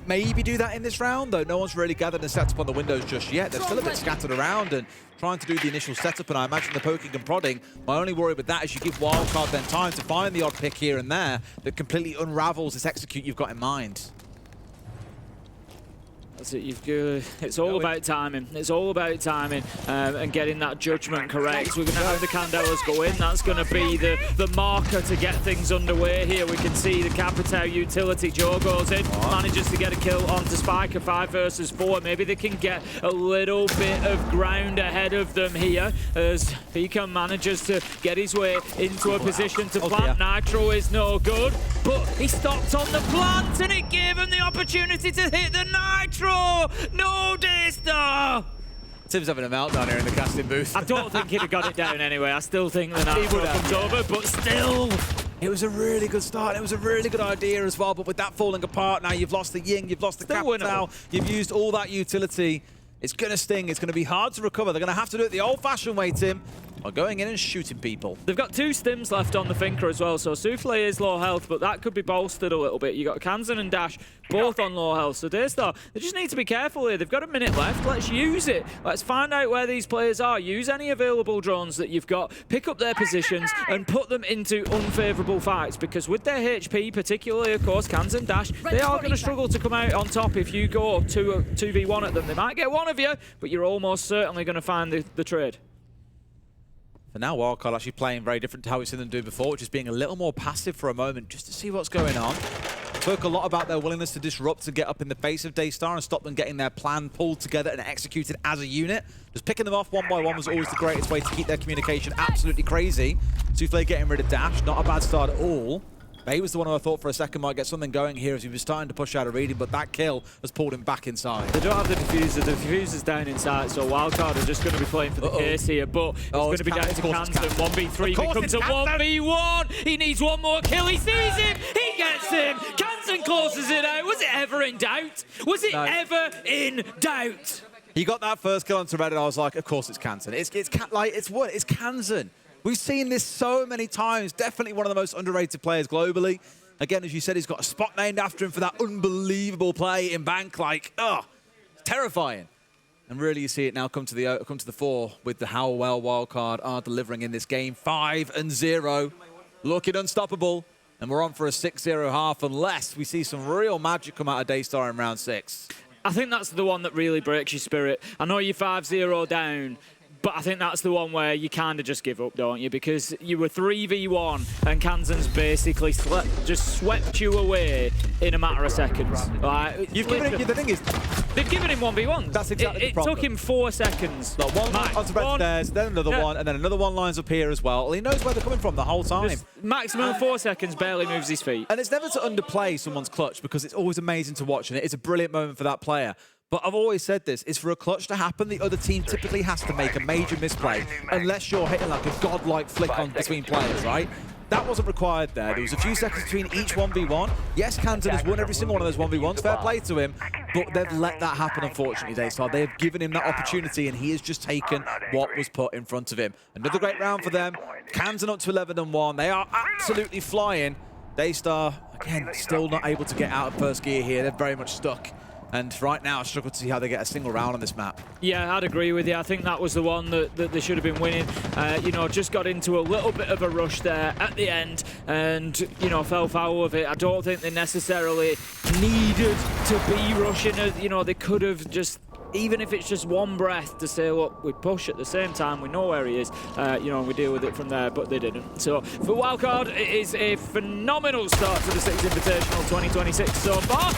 maybe do that in this round, though no one's really gathered and set up on the windows just yet. They're still a bit scattered around and trying to do the initial setup, and I imagine the poking and prodding. My only worry with that is you give Wildcard then time to find the odd pick here and there that completely unravels this execute you've got in mind. That's it. It's all about timing. It's all about timing and getting that judgment correct. We're going to have the Candelas go in. That's going to be the marker to get things underway here. We can see the Capital utility. Joe goes in, manages to get a kill onto Spiker, 5 versus 4. Maybe they can get a little bit of ground ahead of them here as Pika manages to get his way into a position to plant. Nitro is no good, but he stopped on the plant and it gave him the opportunity to hit the Nitro. No, Daystar! Tim's having a meltdown here in the casting booth. I don't think he'd have got it down anyway. I still think the Nitro comes over, but still. It was a really good start. It was a really good idea as well, but with that falling apart now, you've lost the Ying, you've lost the Capital, you've used all that utility. It's going to sting. It's going to be hard to recover. They're going to have to do it the old-fashioned way, Tim, or going in and shooting people. They've got 2 stims left on the Thinker as well, so Souffle is low health, but that could be bolstered a little bit. You got Kansan and Dash both on low health, so Daystar, they just need to be careful here. They've got a minute left. Let's use it. Let's find out where these players are. Use any available drones that you've got, pick up their positions, and put them into unfavourable fights, because with their HP, particularly, of course, Kansan and Dash, they are going to struggle to come out on top if you go 2v1 at them. They might get one of you, but you're almost certainly going to find the trade. For now, Wildcard actually playing very different to how we've seen them do before, which is being a little more passive for a moment, just to see what's going on. Spoke a lot about their willingness to disrupt and get up in the face of Daystar and stop them getting their plan pulled together and executed as a unit. Just picking them off one by one was always the greatest way to keep their communication absolutely crazy. Souffle getting rid of Dash, not a bad start at all. Bay was the one who I thought for a second might get something going here as he was starting to push out a reading, but that kill has pulled him back inside. They don't have the diffuser. The diffuser's down inside, so Wildcard are just going to be playing for the case here, but it's going to be down to Kansan. 1v3 becomes a 1v1. He needs one more kill. He sees him. He gets him. Kansan closes it out. Was it ever in doubt? Was it ever in doubt? He got that first kill onto Red, and I was like, of course it's Kansan. It's Kansan. We've seen this so many times. Definitely one of the most underrated players globally. Again, as you said, he's got a spot named after him for that unbelievable play in Bank. Like, terrifying. And really, you see it now come to the fore with how well Wildcard are delivering in this game. 5-0, looking unstoppable. And we're on for a 6-0 half unless we see some real magic come out of Daystar in round 6. I think that's the one that really breaks your spirit. I know you're 5-0 down, but I think that's the one where you kind of just give up, don't you? Because you were 3v1 and Kansan's basically just swept you away in a matter of seconds. Like, You've given it, the thing is, they've given him 1v1s. That's exactly the It problem. took him 4 seconds. Look, one onto red stairs, then another one, and then another one lines up here as well. He knows where they're coming from the whole time. Just maximum 4 seconds, barely moves his feet. And it's never to underplay someone's clutch because it's always amazing to watch, and it's a brilliant moment for that player. But I've always said this, is for a clutch to happen, the other team typically has to make a major misplay, unless you're hitting like a godlike flick on between players, right? That wasn't required there. There was a few seconds between each 1v1. Yes, Kansan has won every single one of those 1v1s. Fair play to him. But they've let that happen, unfortunately, Daystar. They have given him that opportunity, and he has just taken what was put in front of him. Another great round for them. Camden up to 11-1. They are absolutely flying. Daystar, again, still not able to get out of first gear here. They're very much stuck. And right now, I struggle to see how they get a single round on this map. Yeah, I'd agree with you. I think that was the one that they should have been winning. You know, just got into a little bit of a rush there at the end and, you know, fell foul of it. I don't think they necessarily needed to be rushing. You know, they could have just, even if it's just one breath, to say, look, we push at the same time, we know where he is, you know, and we deal with it from there, but they didn't. So for Wildcard, it is a phenomenal start to the Six Invitational 2026 so far.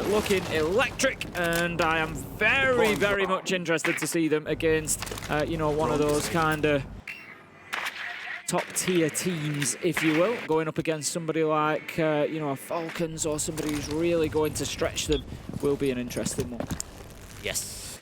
Looking electric, and I am very, very much interested to see them against, you know, one of those kind of top-tier teams, if you will, going up against somebody like, you know, a Falcons or somebody who's really going to stretch them will be an interesting one. Yes.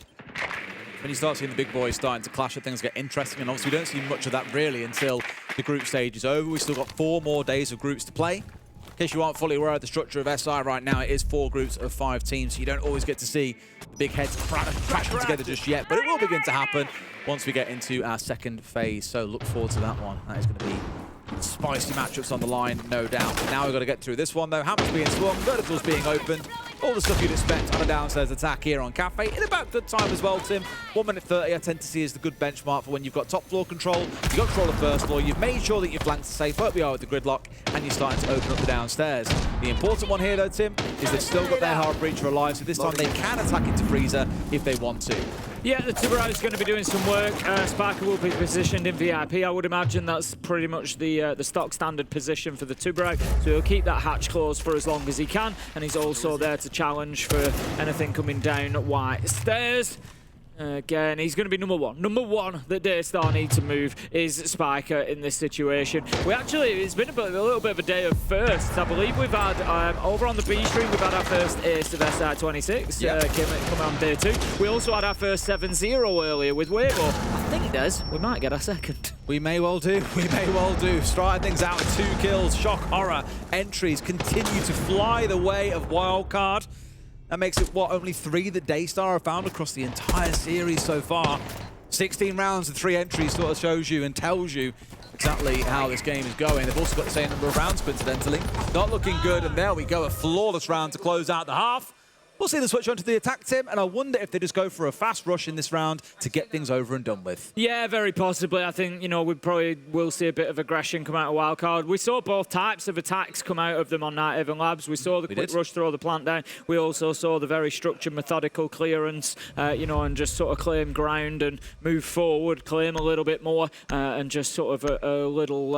When you start seeing the big boys starting to clash, things get interesting, and obviously we don't see much of that really until the group stage is over. We've still got 4 more days of groups to play. In case you aren't fully aware of the structure of SI right now, it is 4 groups of 5 teams, so you don't always get to see the big heads crashing together just yet, but it will begin to happen once we get into our second phase, so look forward to that one. That is going to be spicy matchups on the line, no doubt. Now we've got to get through this one, though. Hammers being swung, verticals being opened. All the stuff you'd expect on a downstairs attack here on Cafe. In about good time as well, Tim. 1 minute 30, I tend to see is the good benchmark for when you've got top floor control, you've got control of first floor, you've made sure that your flanks are safe, where we are with the gridlock, and you're starting to open up the downstairs. The important one here, though, Tim, is they've still got their hard breacher alive, so this time they can attack into Freezer if they want to. Yeah, the Tubarão is going to be doing some work. Sparker will be positioned in VIP. I would imagine that's pretty much the stock standard position for the Tubarão. So he'll keep that hatch closed for as long as he can. And he's also there to challenge for anything coming down white stairs. Again, he's going to be number one. Number one that Daystar need to move is Spiker in this situation. It's been a little bit of a day of firsts. I believe we've had, over on the B stream, we've had our first ace of SI26 coming on day 2. We also had our first 7-0 earlier with Weibo. I think, Des, we might get our second. We may well do. We may well do. Striding things out with 2 kills. Shock horror entries continue to fly the way of Wildcard. That makes it, what, only 3 that Daystar have found across the entire series so far. 16 rounds and 3 entries sort of shows you and tells you exactly how this game is going. They've also got the same number of rounds, coincidentally. Not looking good, and there we go, a flawless round to close out the half. We'll see them switch onto the attack, Tim, and I wonder if they just go for a fast rush in this round to get things over and done with. Yeah, very possibly. I think, you know, we probably will see a bit of aggression come out of Wildcard. We saw both types of attacks come out of them on Night Haven Labs. We saw the quick rush, throw the plant down. We also saw the very structured, methodical clearance, you know, and just sort of claim ground and move forward, claim a little bit more, and just sort of a little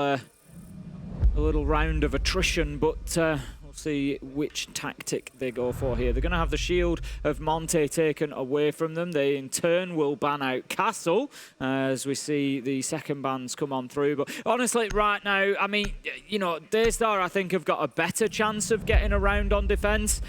round of attrition, but see which tactic they go for here. They're going to have the shield of Monte taken away from them. They in turn will ban out Castle as we see the second bans come on through. But honestly, right now, I mean, you know, Daystar, I think, have got a better chance of getting around on defense.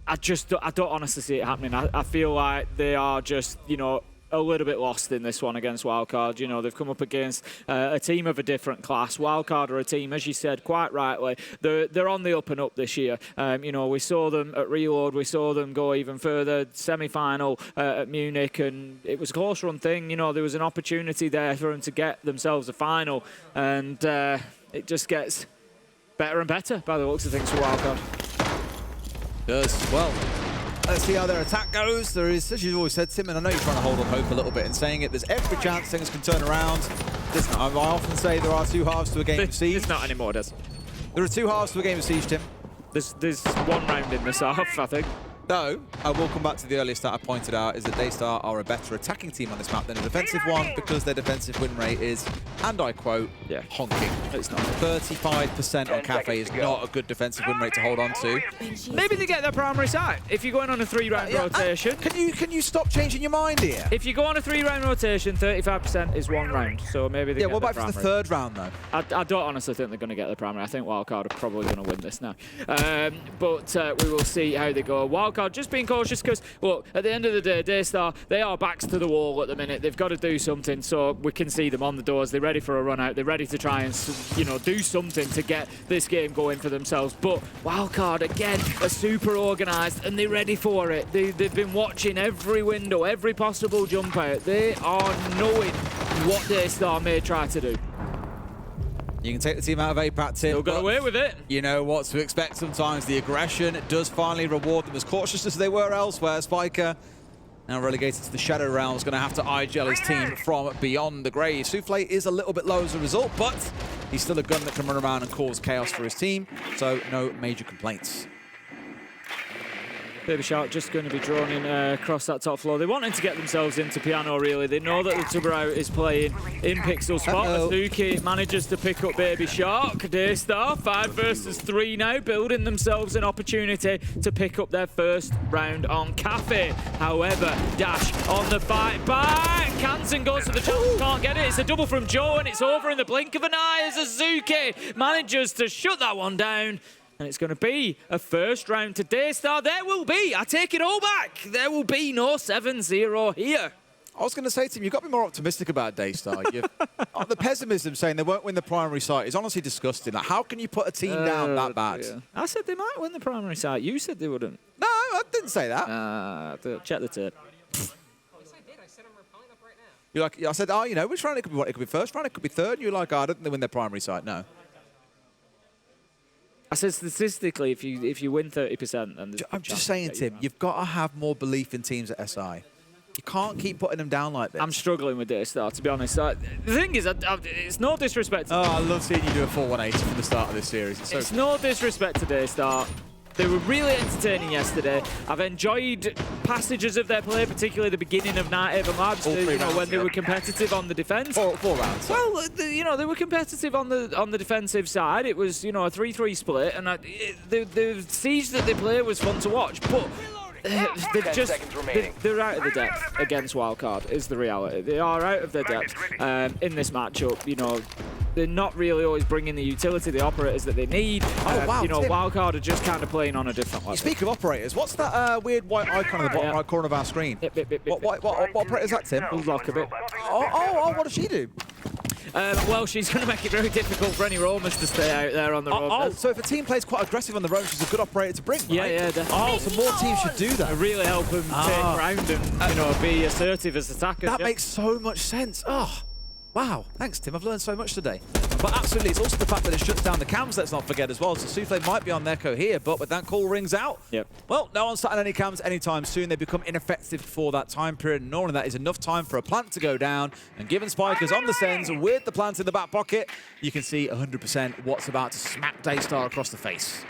I don't honestly see it happening. I feel like they are just, you know, a little bit lost in this one against Wildcard. You know, they've come up against a team of a different class. Wildcard are a team, as you said quite rightly, they're on the up and up this year. You know, we saw them at Reload, we saw them go even further, semi-final at Munich, and it was a close run thing. You know, there was an opportunity there for them to get themselves a final, and it just gets better and better by the looks of things for Wildcard. Does. Well, let's see how their attack goes. There is, as you've always said, Tim, and I know you're trying to hold on hope a little bit and saying it, there's every chance things can turn around. Listen, I often say there are 2 halves to a game of Siege. It's not anymore, Des. There are 2 halves to a game of Siege, Tim. There's 1 round in this half, I think. Though, I will come back to the earlier stat I pointed out, is that Daystar are a better attacking team on this map than a defensive one because their defensive win rate is, and I quote, honking. It's not. 35% on Cafe is not a good defensive win rate to hold on to. Maybe they get their primary site. If you're going on a 3-round rotation... Can you stop changing your mind here? If you go on a 3-round rotation, 35% is 1 round. So maybe they get what about their for the 3rd round, though? I don't honestly think they're going to get their primary. I think Wildcard are probably going to win this now. But we will see how they go. Wildcard Wildcard just being cautious because, look, at the end of the day, Daystar, they are backs to the wall at the minute. They've got to do something, so we can see them on the doors. They're ready for a run out. They're ready to try and, you know, do something to get this game going for themselves. But Wildcard, again, are super organised and they're ready for it. They've been watching every window, every possible jump out. They are knowing what Daystar may try to do. You can take the team out of APAC, Tim. Still got away with it. You know what to expect sometimes. The aggression does finally reward them, as cautious as they were elsewhere. Spiker, now relegated to the Shadow Realms, going to have to eye-gel his team from beyond the grave. Souffle is a little bit low as a result, but he's still a gun that can run around and cause chaos for his team, so no major complaints. Baby Shark just going to be drawn in across that top floor. They're wanting to get themselves into Piano, really. They know that the Tubarão is playing in Pixel spot. Azuki manages to pick up Baby Shark. Daystar, 5 versus 3 now, building themselves an opportunity to pick up their first round on Cafe. However, Dash on the fight back. Kansen goes for the challenge, can't get it. It's a double from Joe, and it's over in the blink of an eye as Azuki manages to shut that one down. And it's going to be a first round to Daystar. There will be, I take it all back, there will be no 7-0 here. I was going to say to him, you've got to be more optimistic about Daystar. The pessimism saying they won't win the primary site is honestly disgusting. Like, how can you put a team down that bad? Yeah. I said they might win the primary site. You said they wouldn't. No, I didn't say that. Check the tape. You're like, I said, oh, you know, which round it could be? What, it could be first round, it could be third. You're like, oh, I don't think they win their primary site. No. I said statistically, if you win 30%, then I'm just saying, Tim, you've got to have more belief in teams at SI. You can't keep putting them down like this. I'm struggling with Daystar, to be honest. The thing is, it's no disrespect to I love seeing you do a full 180 from the start of this series. It's no disrespect to Daystar. They were really entertaining yesterday. I've enjoyed passages of their play, particularly the beginning of Night Ava Labs, when they were competitive on the defense. Four rounds. Well, they were competitive on the defensive side. It was, a 3-3 split, and the siege that they play was fun to watch. But they're out of the depth against Wildcard, is the reality. They are out of their depth in this matchup. They're not really always bringing the utility, the operators that they need. Wildcard are just kind of playing on a different level. You speak of operators, what's that weird white icon in the bottom right corner of our screen? What operator is that, Tim? Lock a bit. What does she do? Well, she's going to make it very difficult for any roamers to stay out there on the roam. So if a team plays quite aggressive on the roam, she's a good operator to bring, right? Yeah, definitely. So more teams should do that. Really help them take ground and be assertive as attackers. That makes so much sense. Oh, wow. Thanks, Tim. I've learned so much today. But absolutely, it's also the fact that it shuts down the cams, let's not forget as well. So Souffle might be on their co here, but when that call rings out, well, no one's starting any cams anytime soon. They become ineffective for that time period. And normally that is enough time for a plant to go down. And given Spikers on the sends with the plant in the back pocket, you can see 100% what's about to smack Daystar across the face.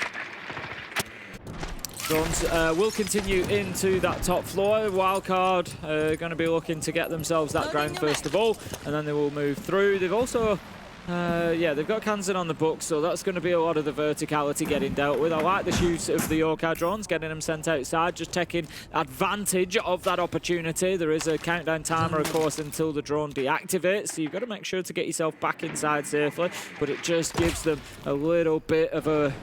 Drones will continue into that top floor. Wildcard going to be looking to get themselves that ground first of all, and then they will move through. They've also, they've got Kansen on the book, so that's going to be a lot of the verticality getting dealt with. I like the use of the Wildcard drones, getting them sent outside, just taking advantage of that opportunity. There is a countdown timer, of course, until the drone deactivates, so you've got to make sure to get yourself back inside safely, but it just gives them a little bit of a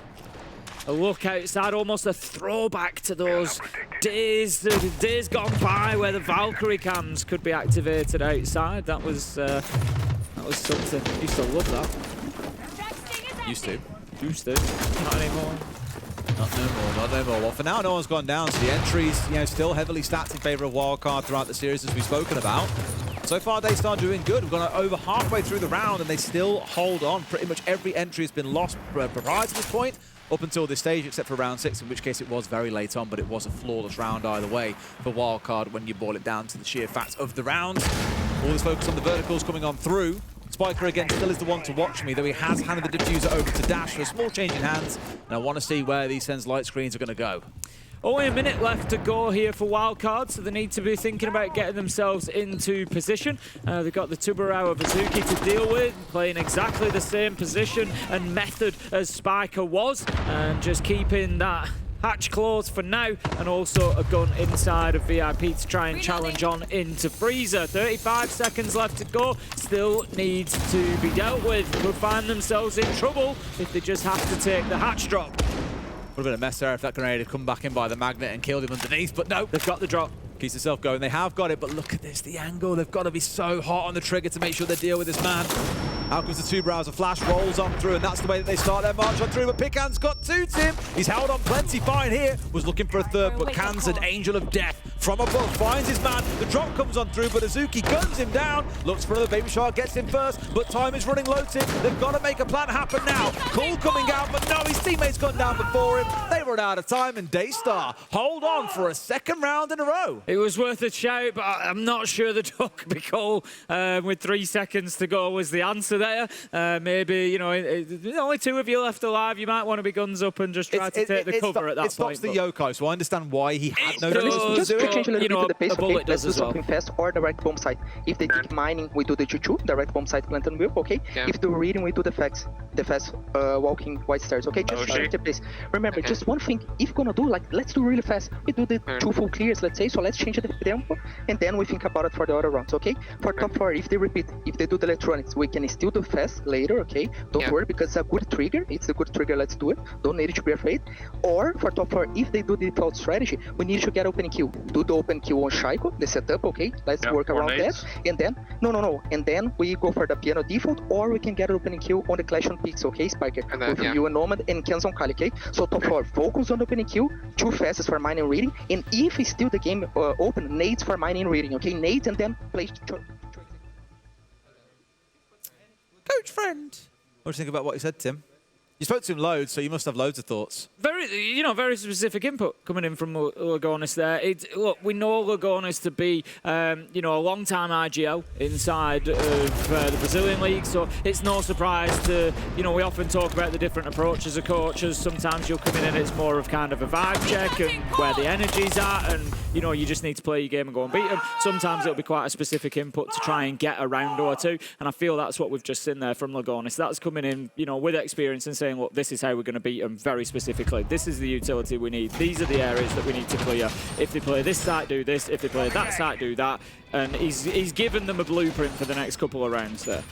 look outside, almost a throwback to those days gone by where the Valkyrie cams could be activated outside. That was something. I used to love that. Used to. Not anymore. Not no more. Well, for now, no one's gone down, so the entries, still heavily stacked in favor of Wildcard throughout the series, as we've spoken about. So far, Daystar doing good. We've gone over halfway through the round, and they still hold on. Pretty much every entry has been lost prior to this point, up until this stage, except for round 6, in which case it was very late on, but it was a flawless round either way for Wildcard when you boil it down to the sheer fact of the rounds. All this focus on the verticals coming on through. Spiker again still is the one to watch me, though he has handed the diffuser over to Dash for a small change in hands, and I want to see where these Sen's light screens are going to go. Only a minute left to go here for Wildcard, so they need to be thinking about getting themselves into position. They've got the Tubarão of Azuki to deal with, playing exactly the same position and method as Spiker was, and just keeping that hatch closed for now, and also a gun inside of VIP to try and challenge on into Freezer. 35 seconds left to go, still needs to be dealt with. Could find themselves in trouble if they just have to take the hatch drop. Would have been a mess there if that grenade had come back in by the magnet and killed him underneath, but no. They've got the drop. Keeps himself going. They have got it, but look at this, the angle. They've got to be so hot on the trigger to make sure they deal with this man. Out comes the two browser flash, rolls on through, and that's the way that they start their march on through. But Pickhand's got two, Tim. He's held on plenty fine here. Was looking for a third, but Cans, an angel of death from above, finds his man. The drop comes on through, but Azuki guns him down. Looks for another Baby Shark, gets him first, but time is running low, Tim. They've got to make a plan happen now. Cool coming out, but no, his teammate's gone down before him. They run out of time, and Daystar hold on for a second round in a row. It was worth a shout, but I'm not sure the Duck call with 3 seconds to go was the answer there. Maybe, you know, only 2 of you left alive. You might want to be guns up and just try to take the cover at that point. It stops the Yokai, so I understand why he had no does, reason to do Change a little bit of the pace, a bullet okay? Let's does do as well. something fast or direct bomb site. If they dig mining, we do the choo-choo, direct bomb site, plant and wheel, okay? Yeah. If they're reading, we do the fast walking white stairs, okay? Just Okay. the pace. Remember, Okay. just one thing, if you're gonna do, like, let's do really fast. We do the 2 full clears, let's say, so let's change the tempo, and then we think about it for the other rounds, okay? For top 4, if they repeat, if they do the electronics, we can still do fast later, okay? Don't Yeah. worry, because it's a good trigger. It's a good trigger, let's do it. Don't need to be afraid. Or for top 4, if they do the default strategy, we need to get open kill. Do the open kill on Shaiko, the setup, okay? Let's Yeah, work or around that. nades. And then, no. And then we go for the piano default, or we can get open kill on the Clash on Pix, okay, Spiker? And then, With yeah. you and Nomad and Kans on Kali, okay? So top 4, focus on the opening kill, 2 fastest for mining and reading, and if it's still the game open, nades for mining and reading, okay? Nades and then play. Coach friend. What do you think about what he said, Tim? You spoke to him loads, so you must have loads of thoughts. Very specific input coming in from Lagonis there. Look, we know Lagonis to be, a long-time IGL inside of the Brazilian league, so it's no surprise to, we often talk about the different approaches of coaches. Sometimes you'll come in and it's more of kind of a vibe check and where the energy's at, and, you just need to play your game and go and beat them. Sometimes it'll be quite a specific input to try and get a round or 2, and I feel that's what we've just seen there from Lagonis. That's coming in, with experience and saying, look, this is how we're going to beat them very specifically. This is the utility we need. These are the areas that we need to clear. If they play this site, do this. If they play that site, do that. And he's given them a blueprint for the next couple of rounds there.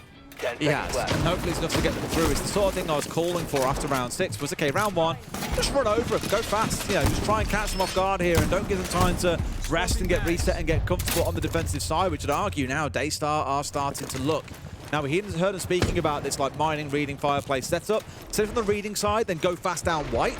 He has, and hopefully it's enough to get them through. It's the sort of thing I was calling for after round 6 was, okay, round 1, just run over them, go fast, just try and catch them off guard here and don't give them time to rest and get reset and get comfortable on the defensive side, which I'd argue now Daystar are starting to look. Now, we heard him speaking about this, like, mining, reading, fireplace setup. So from the reading side, then go fast down white.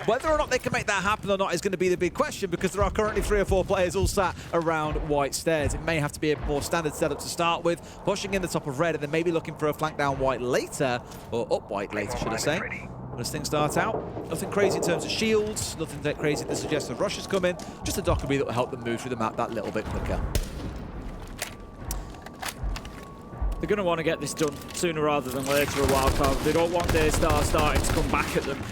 Whether or not they can make that happen or not is going to be the big question, because there are currently 3 or 4 players all sat around white stairs. It may have to be a more standard setup to start with, pushing in the top of red and then maybe looking for a flank down white later, or up white later, should I say. But as things start out, nothing crazy in terms of shields, nothing that crazy that suggests a rush is coming, just a Dockerbee that will help them move through the map that little bit quicker. They're going to want to get this done sooner rather than later, a wildcard. They don't want Daystar starting to come back at them.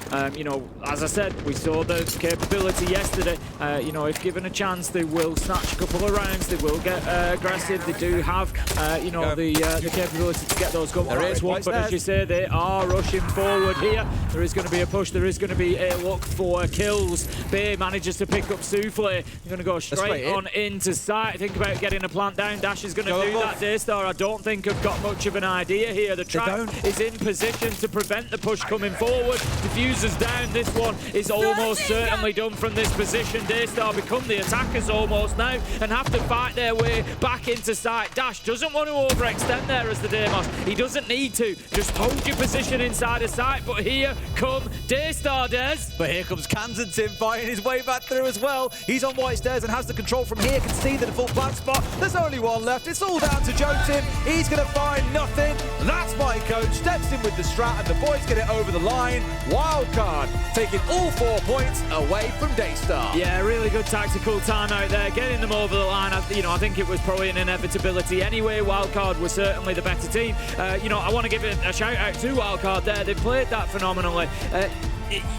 As I said, we saw the capability yesterday. If given a chance, they will snatch a couple of rounds. They will get aggressive. They do have, the capability to get those guns. There is one, but as you say, they are rushing forward here. There is going to be a push. There is going to be a look for kills. Bay manages to pick up Souffle. They're going to go straight on into sight. Think about getting a plant down. Dash is going to do that. Daystar, I don't think have got much of an idea here. The trap is in position to prevent the push coming forward. Diffuser's down. This one is almost certainly done from this position. Daystar become the attackers almost now and have to fight their way back into sight. Dash doesn't want to overextend there as the Deimos. He doesn't need to. Just hold your position inside of sight. But here come Daystar, Des. But here comes Kansan Tim fighting his way back through as well. He's on white stairs and has the control from here. Can see the default plant spot. There's only one left. It's all down to Joe Tim. He's going to find nothing. That's my coach. Steps in with the strat and the boys get it over the line. Wildcard taking all 4 points away from Daystar. Yeah, really good tactical timeout there, getting them over the line. I think it was probably an inevitability anyway. Wildcard was certainly the better team. I want to give a shout out to Wildcard there. They played that phenomenally.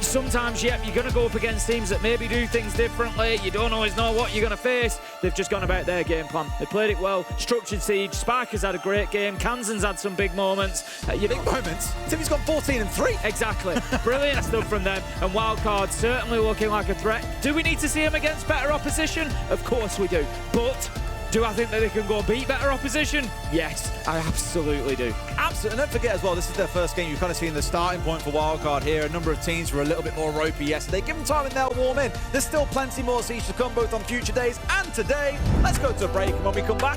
Sometimes, you're going to go up against teams that maybe do things differently. You don't always know what you're going to face. They've just gone about their game plan. They played it well. Structured siege. Sparker's had a great game. Kansan's had some big moments. Big moments? Timmy's got 14-3. Exactly. Brilliant stuff from them. And Wildcard certainly looking like a threat. Do we need to see him against better opposition? Of course we do. But Do I think that they can go beat better opposition? Yes, I absolutely do. Absolutely. And don't forget as well, this is their first game. You've kind of seen the starting point for Wildcard here. A number of teams were a little bit more ropey yesterday. Give them time and they'll warm in. There's still plenty more Siege to come, both on future days and today. Let's go to a break, and when we come back,